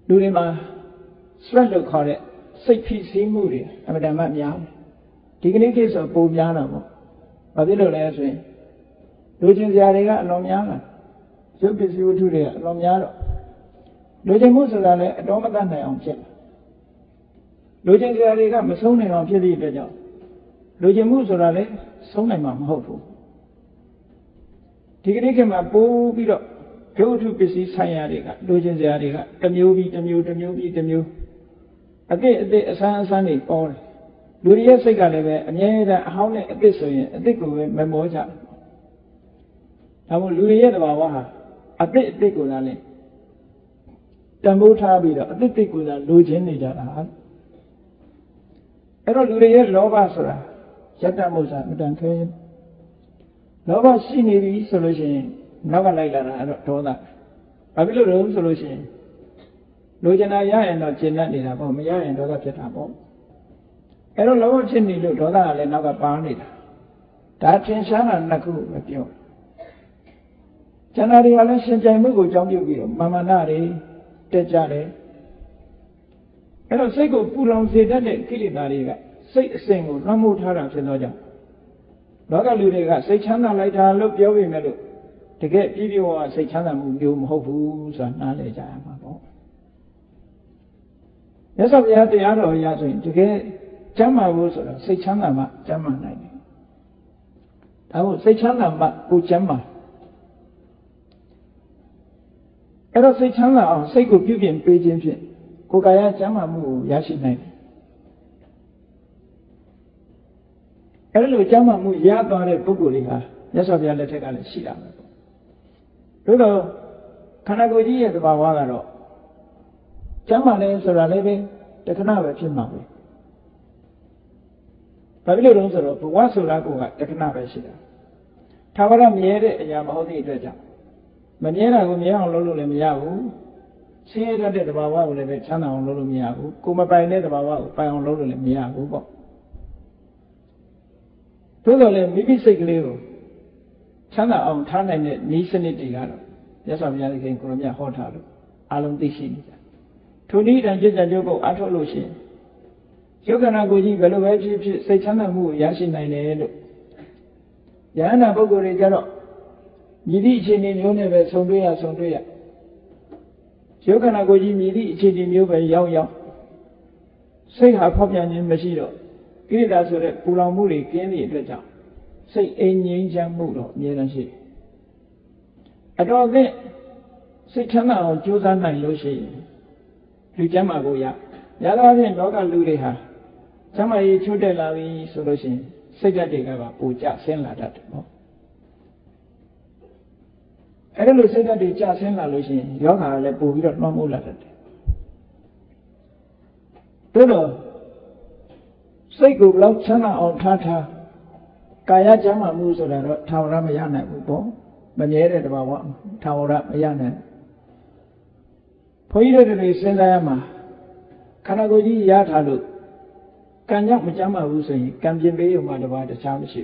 လူတွေမှာ stress လို့ခေါ်တဲ့စိတ်ဖိစီးမှုတွေအမှန်တမ်းများဒီကနေ့ခေတ်ဆိုပိုများတာပေါ့ဘာဖြစ်လို့လဲဆိုရင်လူချင်းစရာတွေကအလွန်များလာရုပ်ပစ္စည်းဝတ္ထုတွေကအလွန်များတော့လူချင်းမှုဆိုတာလည်းအတော်မတတ်နိုင်အောင်ဖြစ်လူချင်းစရာတွေကမဆုံးနိုင်အောင်ဖြစ်သည့်အတွက်ကြောင့်လူချင်းမှုဆိုတာလည်းဆုံးနိုင်မှာမဟုတ်ဘူးဒီကနေ့ခေတ်မှာပိုးပြီးတော့ရုပ်ဝတ္ထုပစ္စည်းဆိုင်ရာတွေကလူချင်းစရာတွေကတစ်မျိုးပြီးတစ်မျိုးတစ်မျိုးပြီးတစ်မျိုးအသစ်အဆန်းတွေပေါ်တယ်လူတွေရဲ့စိတ်ကလည်းပဲအမြဲတမ်းအဟောင်းနဲ့အသစ်ဆိုရင်အသစ်ကိုပဲမမောကြဘူးဒါမို့လူတွေရဲ့တဘာဝဟာအသစ်ကိုသာလဲတန်ဖိုးထားပြီးတော့အသစ်ကိုသာလိုချင်နေကြတာအဲ့တော့လူတွေရဲ့လောဘဆိုတာယတ္တမုစ္စာမတန်ခဲလောဘရှိနေပြီဆိုလို့ရှိရင်နောက်ကလိုက်လာတာအဲ့တော့ဒေါသဘာဖြစ်လို့လဲဆိုလို့ရှိရင်လိုချင်တာရရင်တော့ကျင့်တတ်နေတာပေါ့မရရင်ဒေါသဖြစ်တာပေါ့အဲ့တော့လောဘဖြစ်နေလို့ဒေါသကလည်းနောက်ကပါနေတာဒါထင်ရှားတာနှစ်ခုပဲပြောကျန်တာတွေကလည်းရှင်ကြိုင်မှုကိုအကြောင်းပြုပြီးတော့မာနတွေတက်ကြတယ်အဲ့တော့စိတ်ကိုပူလောင်စေတတ်တဲ့ကိလေသာတွေကစိတ်အစဉ်ကိုလွှမ်းမိုးထားတာဖြစ်သောကြောင့်လောကလူတွေကစိတ်ချမ်းသာလိုက်တာလို့ပြောပေမဲ့လို့တကယ်ပြည့်ပြည့်ဝဝစိတ်ချမ်းသာမှုမျိုးမဟုတ်ဘူးဆိုတာနားလည်ကြရမှာပေါ့မြတ်စွာဘုရားတရားတော်အရဆိုရင်တကယ်ကျမ်းမာဖို့ဆိုတော့စိတ်ချမ်းသာမှကျမ်းမာနိုင်တယ်ဒါမို့စိတ်ချမ်းသာမှကိုကျမ်းမာအဲ့တော့စိတ်ချမ်းသာအောင်စိတ်ကိုပြုပြင်ပေးခြင်းဖြင့်ကိုယ်ကာယကျမ်းမာမှုကိုရရှိနိုင်တယ်အဲ့လိုကျမ်းမာမှုရသွားတဲ့ပုဂ္ဂိုလ်တွေဟာမြတ်စွာဘုရားလက်ထက်ကလည်းရှိတာပဲပေါ့သို့တော့ခန္ဓာကိုယ်ကြီးရဲ့သဘာဝကတော့ကျမ်းမာတယ်ဆိုတာလည်းပဲတခဏပဲဖြစ်မှာပဲဘာဖြစ်လို့လဲဆိုတော့ဘဝဆိုတာကတခဏပဲရှိတာထာဝရမြဲတဲ့အရာမဟုတ်တဲ့အတွက်ကြောင့်မမြဲတာကိုမြဲအောင်လုပ်လို့လည်းမရဘူးဆင်းရဲတတ်တဲ့သဘာဝကိုလည်းပဲချမ်းသာအောင်လုပ်လို့မရဘူးကိုမပိုင်တဲ့သဘာဝကိုပိုင်အောင်လုပ်လို့လည်းမရဘူးပေါ့သို့တော်လည်းမိမိစိတ်ကလေးကိုချမ်းသာအောင်ထားနိုင်တဲ့နည်းစနစ်တွေကတော့မြတ်စွာဘုရားရှင်ကိုရမြတ်ဟောထားလို့အလုံးသိရှိနေကြထိုနည်းတန်จิตကြုတ်ကိုအထောက်လို့ရှိရင်ယုတ်ခန္ဓာကိုယ်ကြီးဘယ်လိုပဲဖြစ်ဖြစ်စိတ်ချမ်းသာမှုကိုရရှိနိုင်တယ်လို့ယဟန္တာပုဂ္ဂိုလ်တွေကြတော့မြည်သည့်အခြေအနေမျိုးနဲ့ပဲဆုံတွေ့ရယုတ်ခန္ဓာကိုယ်ကြီးမြည်သည့်အခြေအနေမျိုးပဲရောက်စိတ်ဟာဖောက်ပြန်ခြင်းမရှိတော့ကိလေသာဆိုတဲ့ပူလောင်မှုတွေကင်းသည့်အတွက်ကြောင့်စိတ်အိမ်ငြိမ်းချမ်းမှုတော့အမြဲတမ်းရှိအတော်အသင့်စိတ်ချမ်းသာအောင်ကြိုးစားနိုင်လို့ရှိရင်လူကျမ်းမာကိုရသောဖြင့်လောကလူတွေဟာကျမ်းမာရေးချို့တက်လာပြီဆိုလို့ရှိရင်စိတ်ဓာတ်တွေကပါပူကျဆင်းလာတတ်တယ်ပေါ့အဲ့ဒါလို့စိတ်ဓာတ်တွေကျဆင်းလာလို့ရှိရင်ယောဂါကလည်းပို့ပြီးတော့လွှမ်းမိုးလာတတ်တယ်သို့တော့စိတ်ကိုဘယ်လောက်ချမ်းသာအောင်ထားကာယကျမ်းမာမှုဆိုတာတော့ထာဝရမရနိုင်ဘူးပေါ့မမြဲတဲ့တဘာဝထာဝရမရနိုင်ဘုန်းကြီးတို့တွေစဉ်းစားရမှာခန္ဓာကိုယ်ကြီးရထားလို့ကံကြောင့်မကျမ်းမာဘူးဆိုရင်ကံပြင်ပေးရုံမှတပါးတခြားမရှိ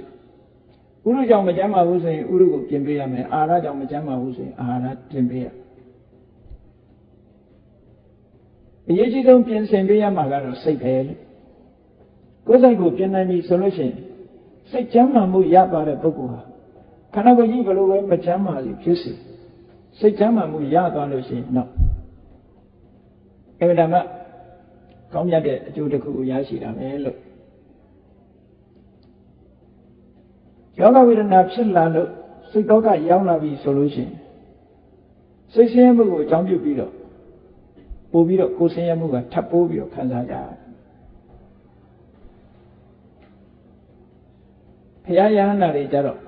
ဘူးဥရုကြောင့်မကျမ်းမာဘူးဆိုရင်ဥရုကိုပြင်ပေးရမယ်အာဟာရကြောင့်မကျမ်းမာဘူးဆိုရင်အာဟာရပြင်ပေးရအရေးကြီးဆုံးပြင်ဆင်ပေးရမှာကတော့စိတ်ပဲလေကိုယ်စိတ်ကိုပြင်နိုင်ပြီဆိုလို့ရှိရင်စိတ်ကျမ်းမာမှုရသွားတဲ့ပုဂ္ဂိုလ်ဟာခန္ဓာကိုယ်ကြီးဘယ်လိုပဲမကျမ်းမာလိဖြစ်စေစိတ်ကျမ်းမာမှုရသွားလို့ရှိရင်တော့အဲ့ဒါမှကောင်းမြတ်တဲ့အကျိုးတစ်ခုကိုရရှိတာပဲလို့ယောဂဝေဒနာဖြစ်လာလို့စိတ်တော့ကရောက်လာပြီဆိုလို့ရှိရင်စိတ်ဆင်းရဲမှုကိုအကြောင်းပြုပြီးတော့ပို့ပြီးတော့ကိုယ်ဆင်းရဲမှုကထပ်ပိုးပြီးတော့ခံစားကြတယ်ဘုရားယဟန္တာတွေကြတော့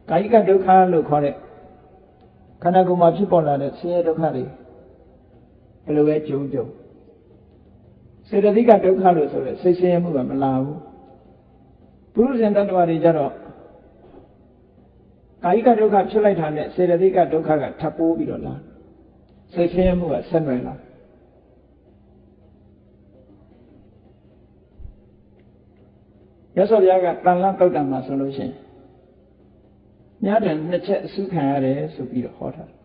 ကာယကဒုက္ခလို့ခေါ်တဲ့ခန္ဓာကိုယ်မှာဖြစ်ပေါ်လာတဲ့ဆင်းရဲဒုက္ခတွေဘယ်လိုပဲကြုံစေတသိက်ကဒုက္ခလို့ဆိုတဲ့စိတ်ဆင်းရဲမှုကမလာဘူးပုရုဇဉ်တ attva တွေကြတော့ကာယကဒုက္ခဖြစ်လိုက်တာနဲ့စေတသိက်ကဒုက္ခကထပ်ပိုးပြီးတော့လာစိတ်ဆင်းရဲမှုကဆက်နွယ်လာရသော်ဘုရားကတန်လန်းတုတ်တံမှာဆိုလို့ရှိရင်ညတဲ့နှစ်ချက်အစုခံရတယ်ဆိုပြီးတော့ဟောထားတယ်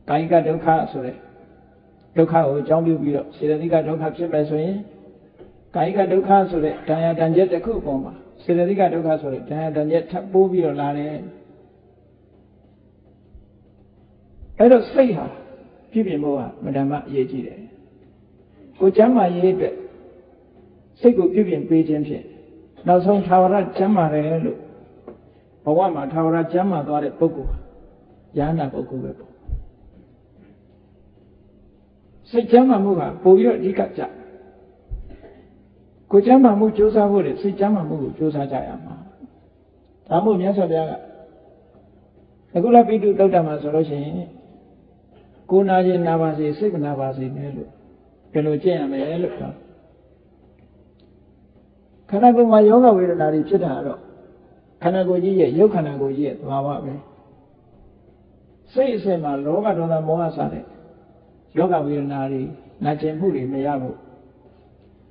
ကာယကဒုက္ခဆိုတဲ့ ဒုက္ခကိုအကြောင်းပြုပြီးတော့စေတသိက်ကဒုက္ခဖြစ်မယ်ဆိုရင်ကာယကဒုက္ခဆိုတဲ့ဒဏ်ရာဒဏ်ချက်တစ်ခုပေါ်မှာစေတသိက်ကဒုက္ခဆိုတဲ့ဒဏ်ရာဒဏ်ချက်ထပ်ပိုးပြီးတော့လာတယ်အဲ့တော့စိတ်ဟာပြုပြင်ဖို့ဟာမတ္တမအရေးကြီးတယ်ကိုကျမ်းမာရေးအတွက်စိတ်ကိုပြုပြင်ပေးခြင်းဖြင့်နောက်ဆုံးသာဝရကျမ်းမာတယ်လို့ဘဝမှာသာဝရကျမ်းမာသွားတဲ့ပုဂ္ဂိုလ်ယန္တာပုဂ္ဂိုလ်ပဲပေါ့စိတ်ကျမ်းမာမှုဟာပိုပြီးတော့အဓိကကျကိုကျမ်းမာမှုကြိုးစားဖို့လေစိတ်ကျမ်းမာမှုကိုကြိုးစားကြရမှာဒါမှမဟုတ်မြတ်စွာဘုရားကအခုလပိတုသုတ်တံမှာဆိုလို့ရှိရင်ကိုနာခြင်းနာပါစေစိတ်မနာပါစေနဲ့လို့ဒီလိုကျင့်ရမယ်လို့ပြောခန္ဓာကိုယ်မှာယောဂဝေဒနာတွေဖြစ်တာတော့ခန္ဓာကိုယ်ကြီးရဲ့ရုပ်ခန္ဓာကိုယ်ကြီးရဲ့သဘာဝပဲစိတ်အစဉ်မှာလောဘဒေါသမောဟစတဲ့ယောဂဝေဒနာတွေနာကျင်မှုတွေမရဘူး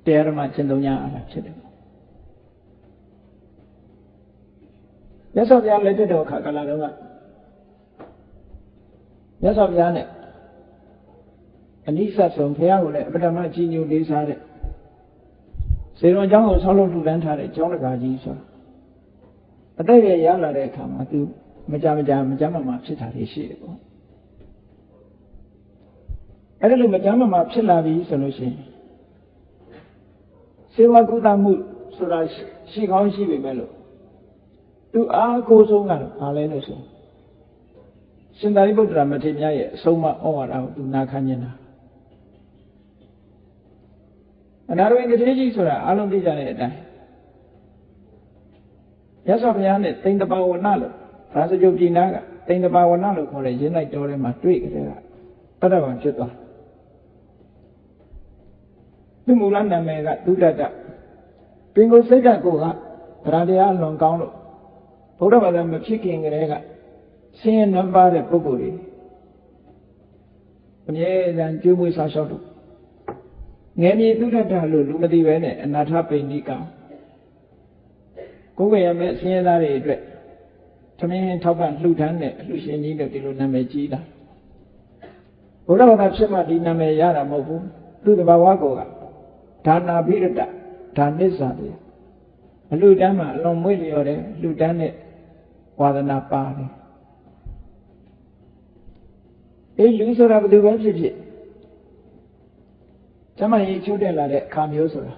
တရားဓမ္မကျင့်သုံးရတာဖြစ်တယ်မြတ်စွာဘုရားလက်ထက်တော်ခါကာလတုန်းကမြတ်စွာဘုရားနဲ့အနိစ္စဆုံးဘုရားကိုလည်းအပတ္တမကြီးညိုလေးစားတဲ့စေတော်ကျောင်းကိုဆောက်လုပ်ထူထမ်းထားတဲ့ကျောင်းတကာကြီးဆိုတာအသက်ရရလာတဲ့အခါမှာသူမကြမဖြစ်တာတွေရှိတယ်ပေါ့အဲ့ဒါလိုမကြမ်းမဖြစ်လာပြီဆိုလို့ရှိရင်စေဝကုသမှုဆိုတာရှိကောင်းရှိပေမဲ့လို့သူအားကိုးဆုံးကတော့ဘာလဲလို့ဆိုရှင်သာရိပုတ္တရာမထေရမြတ်ရဲ့အဆုံးအမဩဝါဒကိုသူနာခံနေတာအနာရဝိတ္တိကြီးဆိုတာအလုံးသိကြတဲ့အတိုင်းရသော်ဘုရားနဲ့တိန်တပါဝဏလို့ဒါစကြုတ်ပြည်နာကတိန်တပါဝဏလို့ခေါ်တဲ့ရင်းလိုက်တော်ထဲမှာတွေ့ကြတဲ့ကတတ္တဗံဖြစ်သွားသူမူလနာမည်ကသုဒ္ဓတပင်ကိုစိတ်ဓာတ်ကိုကဗရာတရားလွန်ကောင်းလို့ဘုရားဘာသာမဖြစ်ခင်ကတည်းကဆင်းရဲနှံပါတဲ့ပုဂ္ဂိုလ်တွေအမြဲတမ်းကျွေးမွေးစားရှောက်လို့ငယ်မြေသုဒ္ဓတလို့လူမသိပဲနဲ့အနာထပိဏိကကိုယ်ကရမဲ့ဆင်းရဲသားတွေအတွက်သမင်းထောက်ပံ့လှူဒန်းတဲ့အလှူရှင်ကြီးတို့ဒီလိုနာမည်ကြီးတာဘုရားဘာသာဖြစ်မှဒီနာမည်ရတာမဟုတ်ဘူးသူ့တဘာဝကိုကဒါနာဘိရတဒါနစ္စာတွေအလှူဒန်းမှာအလွန်မွေ့လျော်တယ်လှူဒန်းတဲ့ဝါဒနာပါတယ်အေးလူဆိုတာဘယ်သူပဲဖြစ်ဖြစ်ကျမကြီးချိုးတက်လာတဲ့အခါမျိုးဆိုတာ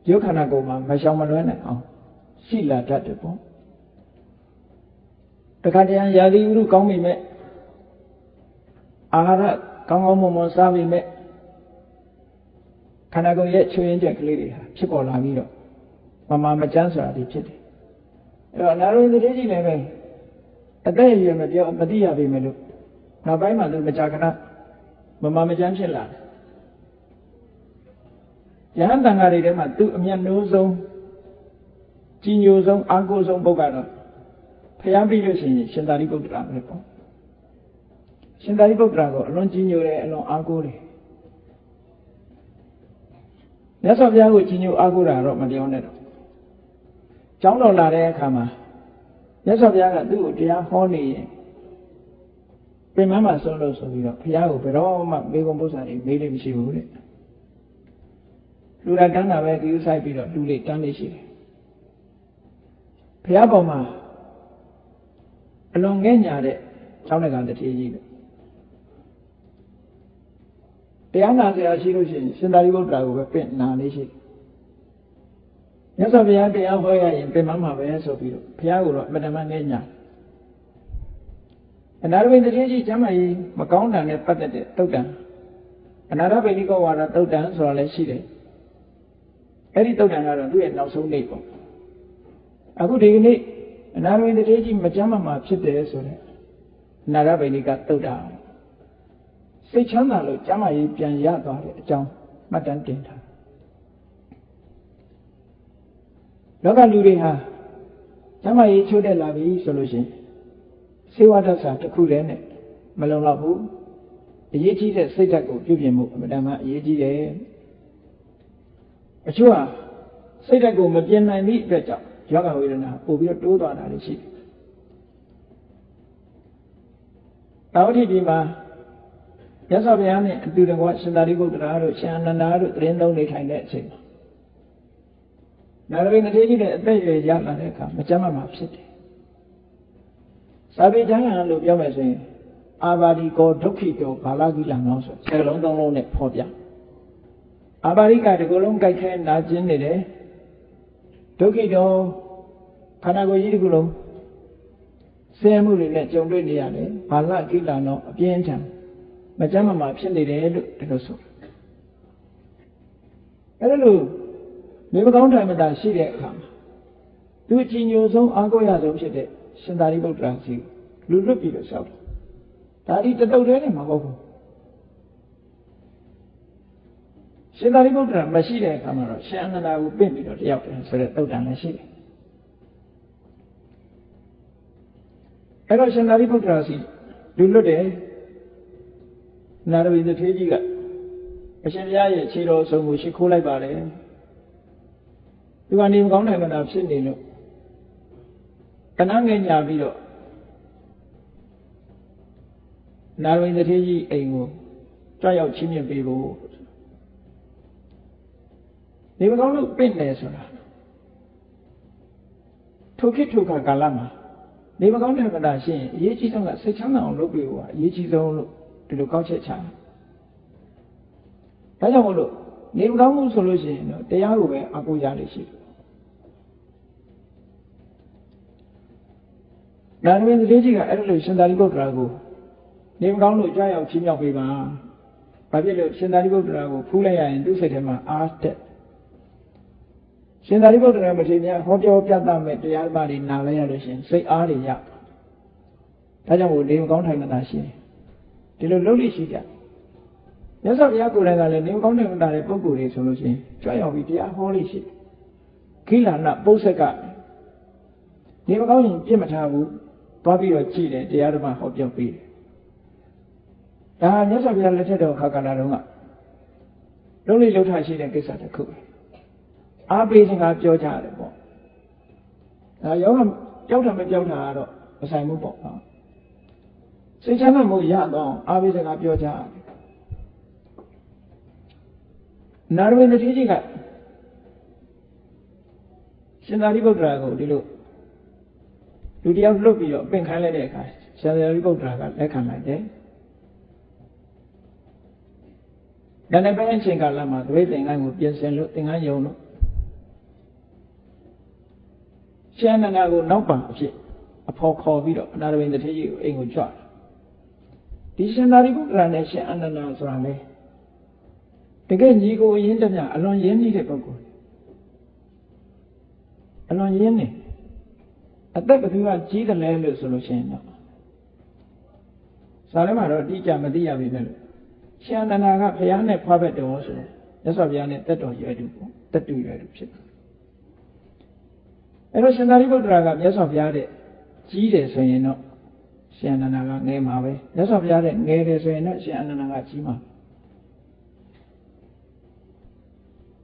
ရုပ်ခန္ဓာကိုယ်မှာမရှောင်မလွဲနိုင်အောင်ရှိလာတတ်တယ်ပေါ့တခါတည်းရာသီဥတုကောင်းပြီမဲ့အာဟာရကောင်းကောင်းမွန်မွန်စားပြီမဲ့ခန္ဓာကိုယ်ရဲ့ချွေရင်းချက်ကလေးတွေဟာဖြစ်ပေါ်လာပြီးတော့မကြမ်းဆိုတာဒီဖြစ်တယ်အဲ့တော့အနာရဝိတ္တိကြီးလည်းပဲအသက်အရွယ်မပြောမသိရပြီမဲ့လို့နောက်ပိုင်းမှာသူမကြာခဏမကြမ်းဖြစ်လာတယ်ယဟန်တန်ဃာတွေထဲမှာသူအမျက်နှိုးဆုံးကြီးညိုဆုံးအာကိုဆုံးပုဂ္ဂိုလ်ကတော့ဖျားပြီးလို့ရှိရင်ရှင်သာရိပုတ္တရာပဲပေါ့ရှင်သာရိပုတ္တရာကိုအလွန်ကြီးညိုတယ်အလွန်အာကိုတယ်မြတ်စွာဘုရားကိုကြီးညိုအာကိုတာတော့မပြောနဲ့တော့ကျောင်းတော်လာတဲ့အခါမှာမြတ်စွာဘုရားကသူ့ကိုတရားဟောနေရင်ပြင်မမှာဆုံးလို့ဆိုပြီးတော့ဘုရားကိုဘယ်တော့မှမေကွန်ပု္ပ္ပာတွေမေးလို့မရှိဘူးတဲ့လူရတန်းတာပဲဒီဥဆိုင်ပြီးတော့လူလေးတန်းလေးရှိတယ်ဘုရားပေါ်မှာအလွန်ငဲ့ညာတဲ့ကျောင်းတက္ကသိုလ်တထေးကြီးပဲတရားနာဆရာရှိလို့ရှိရင်ရှင်သာရိပုတ္တရာကိုပဲပြင်နာလေးရှိတယ်မြတ်စွာဘုရားတရားဟောရရင်ပြင်မှာပဲဆိုပြီးတော့ဘုရားကိုတော့အမတမငဲ့ညာအနာရဝိတ္တိကြီးကျမ်းမာရေးမကောင်းတာနဲ့ပတ်သက်တဲ့သုတ်တံအနာရပိဏိကောဝါဒသုတ်တံဆိုတာလည်းရှိတယ်အဲ့ဒီသုတ်တံကတော့သူ့ရဲ့နောက်ဆုံးနေ့ပေါ့အခုဒီကနေ့အနာရဝိတ္တိကြီးမကျမ်းမာဖြစ်တယ်ဆိုတဲ့အနာရပိဏိကသုတ်တံစိတ်ချမ်းသာလို့ကျမ်းမာရေးပြန်ရသွားတဲ့အကြောင်းမှတ်တမ်းတင်ထားလောကလူတွေဟာကျမ်းမာရေးချိုးတက်လာပြီဆိုလို့ရှိရင်စေဝါဒဆာတစ်ခုတည်းနဲ့မလုံလောက်ဘူးအရေးကြီးတဲ့စိတ်ဓာတ်ကိုပြုပြင်မှုအမှန်တမ်းအရေးကြီးတယ်အချို့ဟာစိတ်ဓာတ်ကိုမပြင်နိုင်သည့်အတွက်ကြောင့်ယောဂဝေဒနာပို့ပြီးတော့တိုးသွားတာလည်းရှိတယ်တာဝတိပြည်မှာ မြတ်စွာဘုရားနဲ့အတူတကွရှင်သာရိပုတ္တရာတို့ရှင်အနန္ဒာတို့သတင်းသုံးနေထိုင်တဲ့အချိန်မှာနာရဝိတထေကြီးနဲ့အသက်အရွယ်ရလာတဲ့အခါမကြမ်းမှဖြစ်တယ်။စာပေကျမ်းဂန်လို့ပြောမယ်ဆိုရင်အာဘာဒီကောဒုက္ခိတောဘာလကိလံောဆိုဆယ်လုံးသုံးလုံးနဲ့ဖော်ပြ။အာဘာရိကတကူလုံးကြိုက်ခဲနာကျင်နေတယ်။ဒုက္ခိတောခန္ဓာကိုယ်ကြီးတကူလုံးဆင်းရဲမှုတွေနဲ့ကြုံတွေ့နေရတယ်။ဘာလကိလံောအပြင်းထန်မကြမ်းမှဖြစ်နေတယ်လို့ဒီလိုဆို။အဲ့လိုနေမကောင်းတိုင်းမသာရှိတဲ့အခါမှာသူအကြီးညိုဆုံးအားကိုးရဆုံးဖြစ်တဲ့ရှင်သာရိပုတ္တရာစီလူလွတ်ပြီးတော့လျှောက်တယ်။ဒါဒီတတုတ်တည်းနဲ့မဟုတ်ဘူး။ရှင်သာရိပုတ္တရာမရှိတဲ့အခါမှာတော့ရှင်အနန္ဒာကိုပြင့်ပြီးတော့တယောက်တည်းဆိုတဲ့တုတ်တန်လည်းရှိတယ်။အဲ့တော့ရှင်သာရိပုတ္တရာစီလူလွတ်တယ်နာရဝိတထေကြီးကအရှင်ဘုရားရဲ့ခြေတော်ဆုံးကိုရှိခိုးလိုက်ပါတယ်။သူကနေမကောင်းတိုင်းမသာဖြစ်နေလို့တဏှာငယ်ညာပြီးတော့နာရဝိတထေကြီးအိမ်ကိုကြွရောက်ချင်းမြင်ပေးဖို့နေမကောင်းလို့ပြင့်တယ်ဆိုတာထိုခေတ်ထိုခါကာလမှာနေမကောင်းတိုင်းမသာရှိရင်အရေးကြီးဆုံးကစိတ်ချမ်းသာအောင်လုပ်ပေးဖို့ကအရေးကြီးဆုံးလို့ဒီလိုကောက်ချက်ချတယ်။ဒါကြောင့်မို့လို့နေမကောင်းမှုဆိုလို့ရှိရင်တော့တရားကိုပဲအကူရလိမ့်ရှိတယ်။နာရဝိတထေကြီးကအဲ့လိုရှင်သာရိပုတ္တရာကိုနေမကောင်းလို့ကြွရောက်ချင်းမြောက်ပေးပါ။ဘာဖြစ်လို့ရှင်သာရိပုတ္တရာကိုဖူးလိုက်ရရင်သူ့စိတ်ထဲမှာအားတက်။ရှင်သာရိပုတ္တရာမထေရများဟောပြောပြသမဲ့တရားဓမ္မတွေနားလဲရလို့ရှိရင်စိတ်အားတွေရ။ဒါကြောင့်မို့နေမကောင်းထိုင်နေတာရှိတယ်။ဒီလိုလုပ်လို့ရှိကြမြတ်စွာဘုရားကိုယ်တိုင်ကလည်းနေမကောင်းတဲ့မတာတဲ့ပုဂ္ဂိုလ်တွေဆိုလို့ရှိရင်ကြွရောက်ပြီးတရားဟောလို့ရှိတယ်။ခိလဏပုစ္ဆကနေမကောင်းရင်ပြစ်မထားဘူးသွားပြီးတော့ကြည့်တယ်တရားဓမ္မဟောပြောပေးတယ်။ဒါမြတ်စွာဘုရားလက်ထက်တော်ခါကာလတုန်းကလုံးလေးလှုပ်ထားရှိတဲ့ကိစ္စတစ်ခုပဲ။အားပေးခြင်းကပြောကြရတယ်ပေါ့။ဒါယောဂကြောက်တာမကြောက်တာကတော့မဆိုင်ဘူးပေါ့နော်။စိတ်ချမ်းသာမှုရတော့အားပေးခြင်းကပြောကြရတယ်။နာရဝိတထေကြီးကရှင်သာရိပုတ္တရာကိုဒီလိုလူတယောက်လွတ်ပြီးတော့ပင့်ခိုင်းလိုက်တဲ့အခါရှင်သာရိပုတ္တရာကလက်ခံလိုက်တယ်။ဒါနဲ့ပဲအချိန်ကာလမှာသဘေသင်္ကန်းကိုပြင်ဆင်လို့သင်္ကန်းယုံလို့ရှင်အနန္ဒာကိုနောက်ပံအဖြစ်အဖော်ခေါ်ပြီးတော့နာရဝိတထေကြီးကိုအိမ်ကိုကြွတယ်။ဒီရှင်သာရိပုတ္တရာနဲ့ရှင်အနန္ဒာဆိုတာလေတကယ်ညီကိုရင်းတမျှအလွန်ရင်းနှီးတဲ့ပုဂ္ဂိုလ်အလွန်ရင်းနေအသက်ဘယ်သူကကြီးတယ်လဲလို့ဆိုလို့ရှိရင်တော့ဇာထဲမှာတော့အတိအကျမသိရပြီလေရှင်အနန္ဒာကဘုရားနဲ့ဖွားဘက်တော်ဆိုမြတ်စွာဘုရားနဲ့တက်တော်ရွယ်တူပေါ့တက်တူရွယ်တူဖြစ်တယ်အဲ့တော့ရှင်သာရိပုတ္တရာကမြတ်စွာဘုရားတဲ့ကြီးတယ်ဆိုရင်တော့ရှင်အနန္ဒာကငယ်မှာပဲမြတ်စွာဘုရားတဲ့ငယ်တယ်ဆိုရင်တော့ရှင်အနန္ဒာကကြီးမှာ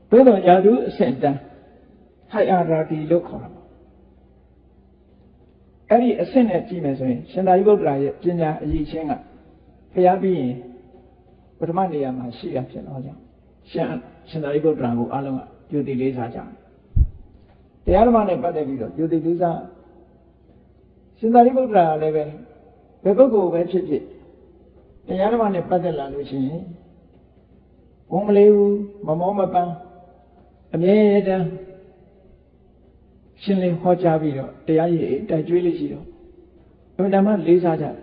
ဘယ်တော့ယာတုအဆင့်တန်းဟိုက်အာရာတီလို့ခေါ်တာအဲ့ဒီအဆင့်နဲ့ကြည့်မယ်ဆိုရင်ရှင်သာရိပုတ္တရာရဲ့ပညာအရေးချင်းကဘုရားပြီးရင်ပထမနေရာမှာရှိတာဖြစ်တော့ကြောင့်ရှင်သာရိပုတ္တရာကိုအားလုံးကပြုတည်လေးစားကြတယ်တရားဓမ္မနဲ့ပတ်သက်ပြီးတော့ပြုတည်လေးစားရှင်သာရိပုတ္တရာလည်းပဲဘယ်ပုဂ္ဂိုလ်ပဲဖြစ်ဖြစ်တရားဓမ္မနဲ့ပတ်သက်လာလို့ရှိရင်ဘုံမလေးဘူးမမောမပန်းအမြဲတမ်းရှင်းလင်းဟောကြားပြီးတော့တရားရည်တိုက်ကျွေးလို့ရှိတော့အမှန်တမ်းလေးစားကြတယ်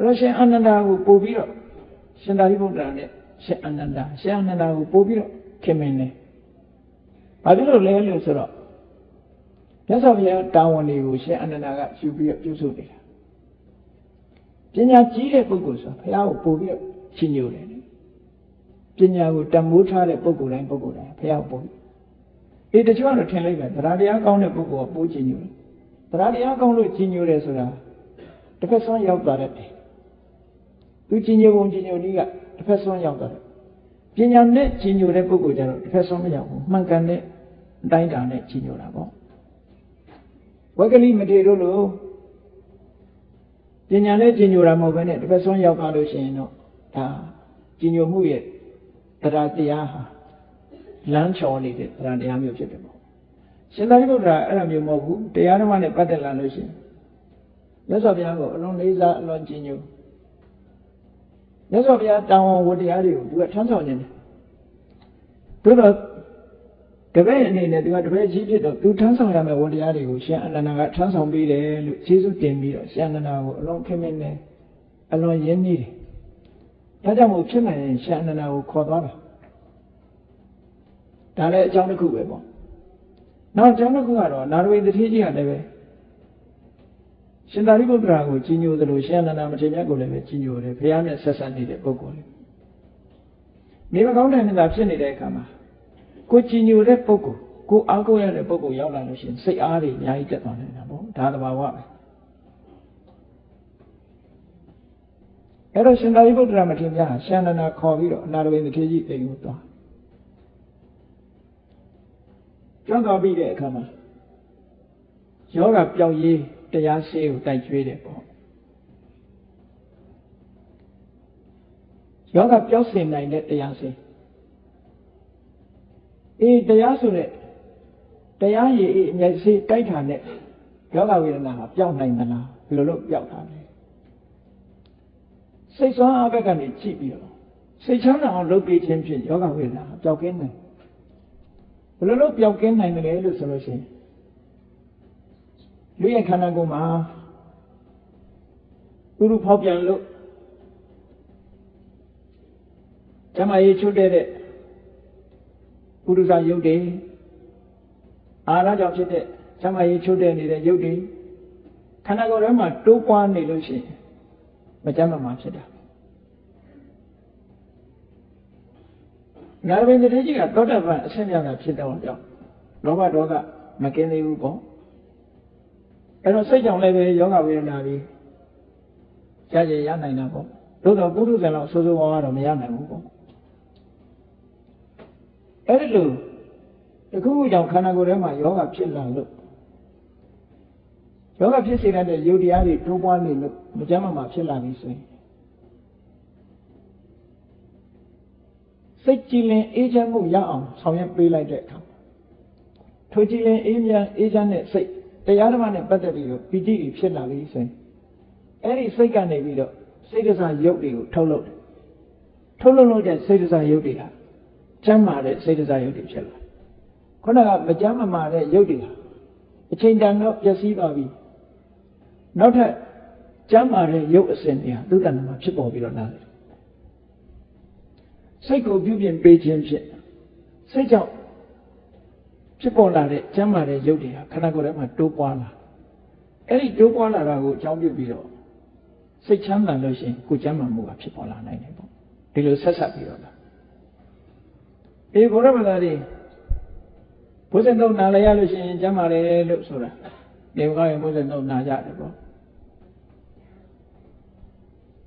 ရရှင်အနန္ဒာကိုပို့ပြီးတော့ရှင်သာရိပုတ္တရာနဲ့ရှင်အနန္ဒာကိုပို့ပြီးတော့ခင်မင်းတယ်ဘာဖြစ်လို့လဲလို့ဆိုတော့မြတ်စွာဘုရားတာဝန်တွေကိုရှင်အနန္ဒာကယူပြီးတော့ပြုစုနေတာပညာကြီးတဲ့ပုဂ္ဂိုလ်ဆိုဘုရားကိုပို့ပြီးတော့ချီးညိုတယ်ပညာကိုတမိုးထားတဲ့ပုဂ္ဂိုလ်တိုင်းဘုရားပို့တချို့ကတော့ထင်လိုက်ပဲတရားတရားကောင်းတဲ့ပုဂ္ဂိုလ်ကပိုးချီးညိုတယ်တရားတရားကောင်းလို့ချီးညိုတယ်ဆိုတာတစ်ဖက်ဆုံးရောက်သွားတယ်သူချီးညိုပုံချီးညိုနည်းကတစ်ဖက်ဆုံးရောက်သွားတယ်ပညာနဲ့ချီးညိုတဲ့ပုဂ္ဂိုလ်ကျတော့တစ်ဖက်ဆုံးမရောက်ဘူးမှန်ကန်တဲ့အတိုင်းတာနဲ့ချီးညိုတာပေါ့ဝက်ကလိမထေရတို့လို ပညာနဲ့ကြီးညိုတာမဟုတ်ဘဲနဲ့တစ်ဖက်ဆုံးရောက်သွားလို့ရှိရင်တော့ဒါကြီးညိုမှုရဲ့တရားတရားဟာလမ်းချော်နေတဲ့တရားတရားမျိုးဖြစ်တယ်ပေါ့ရှင်သာရိပုတ္တရာအဲ့လိုမျိုးမဟုတ်ဘူးတရားဓမ္မနဲ့ပတ်သက်လာလို့ရှိရင်မြတ်စွာဘုရားကိုအလွန်လေးစားအလွန်ကြီးညိုမြတ်စွာဘုရားတောင်းဝန်ဝတရားတွေကိုသူကထမ်းဆောင်နေတယ်သို့တော့တပည့်အနေနဲ့သူကတပည့်ကြီးဖြစ်တော့သူထမ်းဆောင်ရမယ့်ဝတရားတွေကိုရှင်အနန္ဒာကထမ်းဆောင်ပေးတယ်လို့ကျေးဇူးတင်ပြီးတော့ရှင်အနန္ဒာကိုအလွန်ခင်မင်းနဲ့အလွန်ရင်းနှီးတယ်ဒါကြောင့်မို့ဖြစ်နိုင်ရင်ရှင်အနန္ဒာကိုခေါ်သွားတာဒါလည်းအကြောင်းတစ်ခုပဲပေါ့နောက်အကြောင်းတစ်ခုကတော့နာရဝိတ္တိကြီးကလည်းပဲရှင်သာရိပုတ္တရာကိုကြီးညိုသလိုရှင်အနန္ဒာမထေရမြတ်ကိုလည်းပဲကြီးညိုတယ်ဘုရားနဲ့ဆက်ဆံနေတဲ့ပုဂ္ဂိုလ်လေးနေမကောင်းတဲ့နေတာဖြစ်နေတဲ့အခါမှာကိုကြီးညိုတဲ့ပုဂ္ဂိုလ်ကိုအားကိုးရတဲ့ပုဂ္ဂိုလ်ရောက်လာလို့ရှိရင်စိတ်အားတွေအများကြီးတက်သွားနေတာပေါ့ဒါသဘာဝပဲအဲ့တော့ရှင်သာရိပုတ္တရာမထေရမြတ်ဟာရှင်အနန္ဒာခေါ်ပြီးတော့အနာရဝိတ္တိကြီးအိမ်ကိုသွားကျောင်းသွားပြီးတဲ့အခါမှာယောဂပျောက်ရေးတရားရှိကိုတိုက်ကျွေးတယ်ပေါ့ယောဂပျောက်စေနိုင်တဲ့တရားရှိတရားဆိုတဲ့တရားရည်အမြဲစေတိုက်တာနဲ့ယောဂဝေဒနာဟာပျောက်နိုင်သလားဘယ်လိုလုပ်ပျောက်တာလဲစိတ်ဆွမ်းအားဘက်ကနေကြည့်ပြီးတော့စိတ်ချမ်းသာအောင်လုပ်ပေးခြင်းဖြင့်ယောဂဝေဒနာပျောက်ကင်းတယ်ဘယ်လိုလုပ်ပျောက်ကင်းနိုင်တယ်လို့ဆိုလို့ရှိရင်လူရဲ့ခန္ဓာကိုယ်မှာဥရုဖောက်ပြန်လို့ဓမ္မရေးချွတ်တဲ့ပုရုဇာယုတ်တွေအာရကြောင့်ဖြစ်တဲ့ဓမ္မရေးချွတ်တဲ့နေတဲ့ယုတ်တွေခန္ဓာကိုယ်ထဲမှာတိုးပွားနေလို့ရှိရင်မကြမ်းမမာဖြစ်တာနာရဝိတ္တိကြီးကသောတာပန်အဆင့်မြတ်တာဖြစ်တော့ကြောင့်လောဘဒေါသမကင်းသေးဘူးပေါ့အဲ့တော့စိတ်ကြောင့်လည်းပဲယောဂဝေဒနာပြီးရရရနိုင်တာပေါ့သို့တော့ပုထုဇဉ်လောက်ဆိုးဆိုးဝါးဝါတော့မရနိုင်ဘူးပေါ့အဲ့ဒီလိုတခုခုကြောင့်ခန္ဓာကိုယ်ထဲမှာယောဂဖြစ်လာလို့ယောဂဖြစ်စေတဲ့ယုတ်တရားတွေတိုးပွားနေလို့မကြမ်းမမာဖြစ်လာပြီဆိုရင်စိတ်ကြည်လင်အေးချမ်းမှုရအောင်ဆောင်ရွက်ပေးလိုက်တဲ့အခါထိုကြည်လင်အေးချမ်းတဲ့စိတ်တရားဓမ္မနဲ့ပတ်သက်ပြီးတော့ပီတိတွေဖြစ်လာပြီဆိုရင်အဲ့ဒီစိတ်ကနေပြီးတော့စိတ်ဒဇယုတ်တွေကိုထုတ်လုပ်လို့တဲ့စိတ်ဒဇယုတ်တွေဟာကျမ်းမာတဲ့စိတ်ဒဇယုတ်တွေဖြစ်လာခုနကမကျမ်းမာတဲ့ယုတ်တွေဟာအချိန်တန်တော့ပျက်စီးသွားပြီနောက်ထပ်ကျမ်းမာတဲ့ယုတ်အစဉ်တွေဟာသုတ္တန်မှာဖြစ်ပေါ်ပြီးတော့လာတယ်စိတ်ကိုပြုပြင်ပေးခြင်းဖြင့်စိတ်ကြောင့်ဖြစ်ပေါ်လာတဲ့ကျမ်းမာတဲ့ယုတ်တွေဟာခန္ဓာကိုယ်ထဲမှာတိုးပွားလာအဲ့ဒီတိုးပွားလာတာကိုအကြောင်းပြုပြီးတော့စိတ်ချမ်းသာလို့ရှိရင်ကိုယ်ကျမ်းမာမှုကဖြစ်ပေါ်လာနိုင်တယ်ပေါ့ဒီလိုဆက်ဆက်ပြီးတော့လားဘုရားဗလာတွေဘုဇင်သုံးနာလည်းရလို့ရှိရင်ကျမ်းမာတယ်လို့ဆိုတာနေမကောင်းရင်ဘုဇင်သုံးနာကြတယ်ပေါ့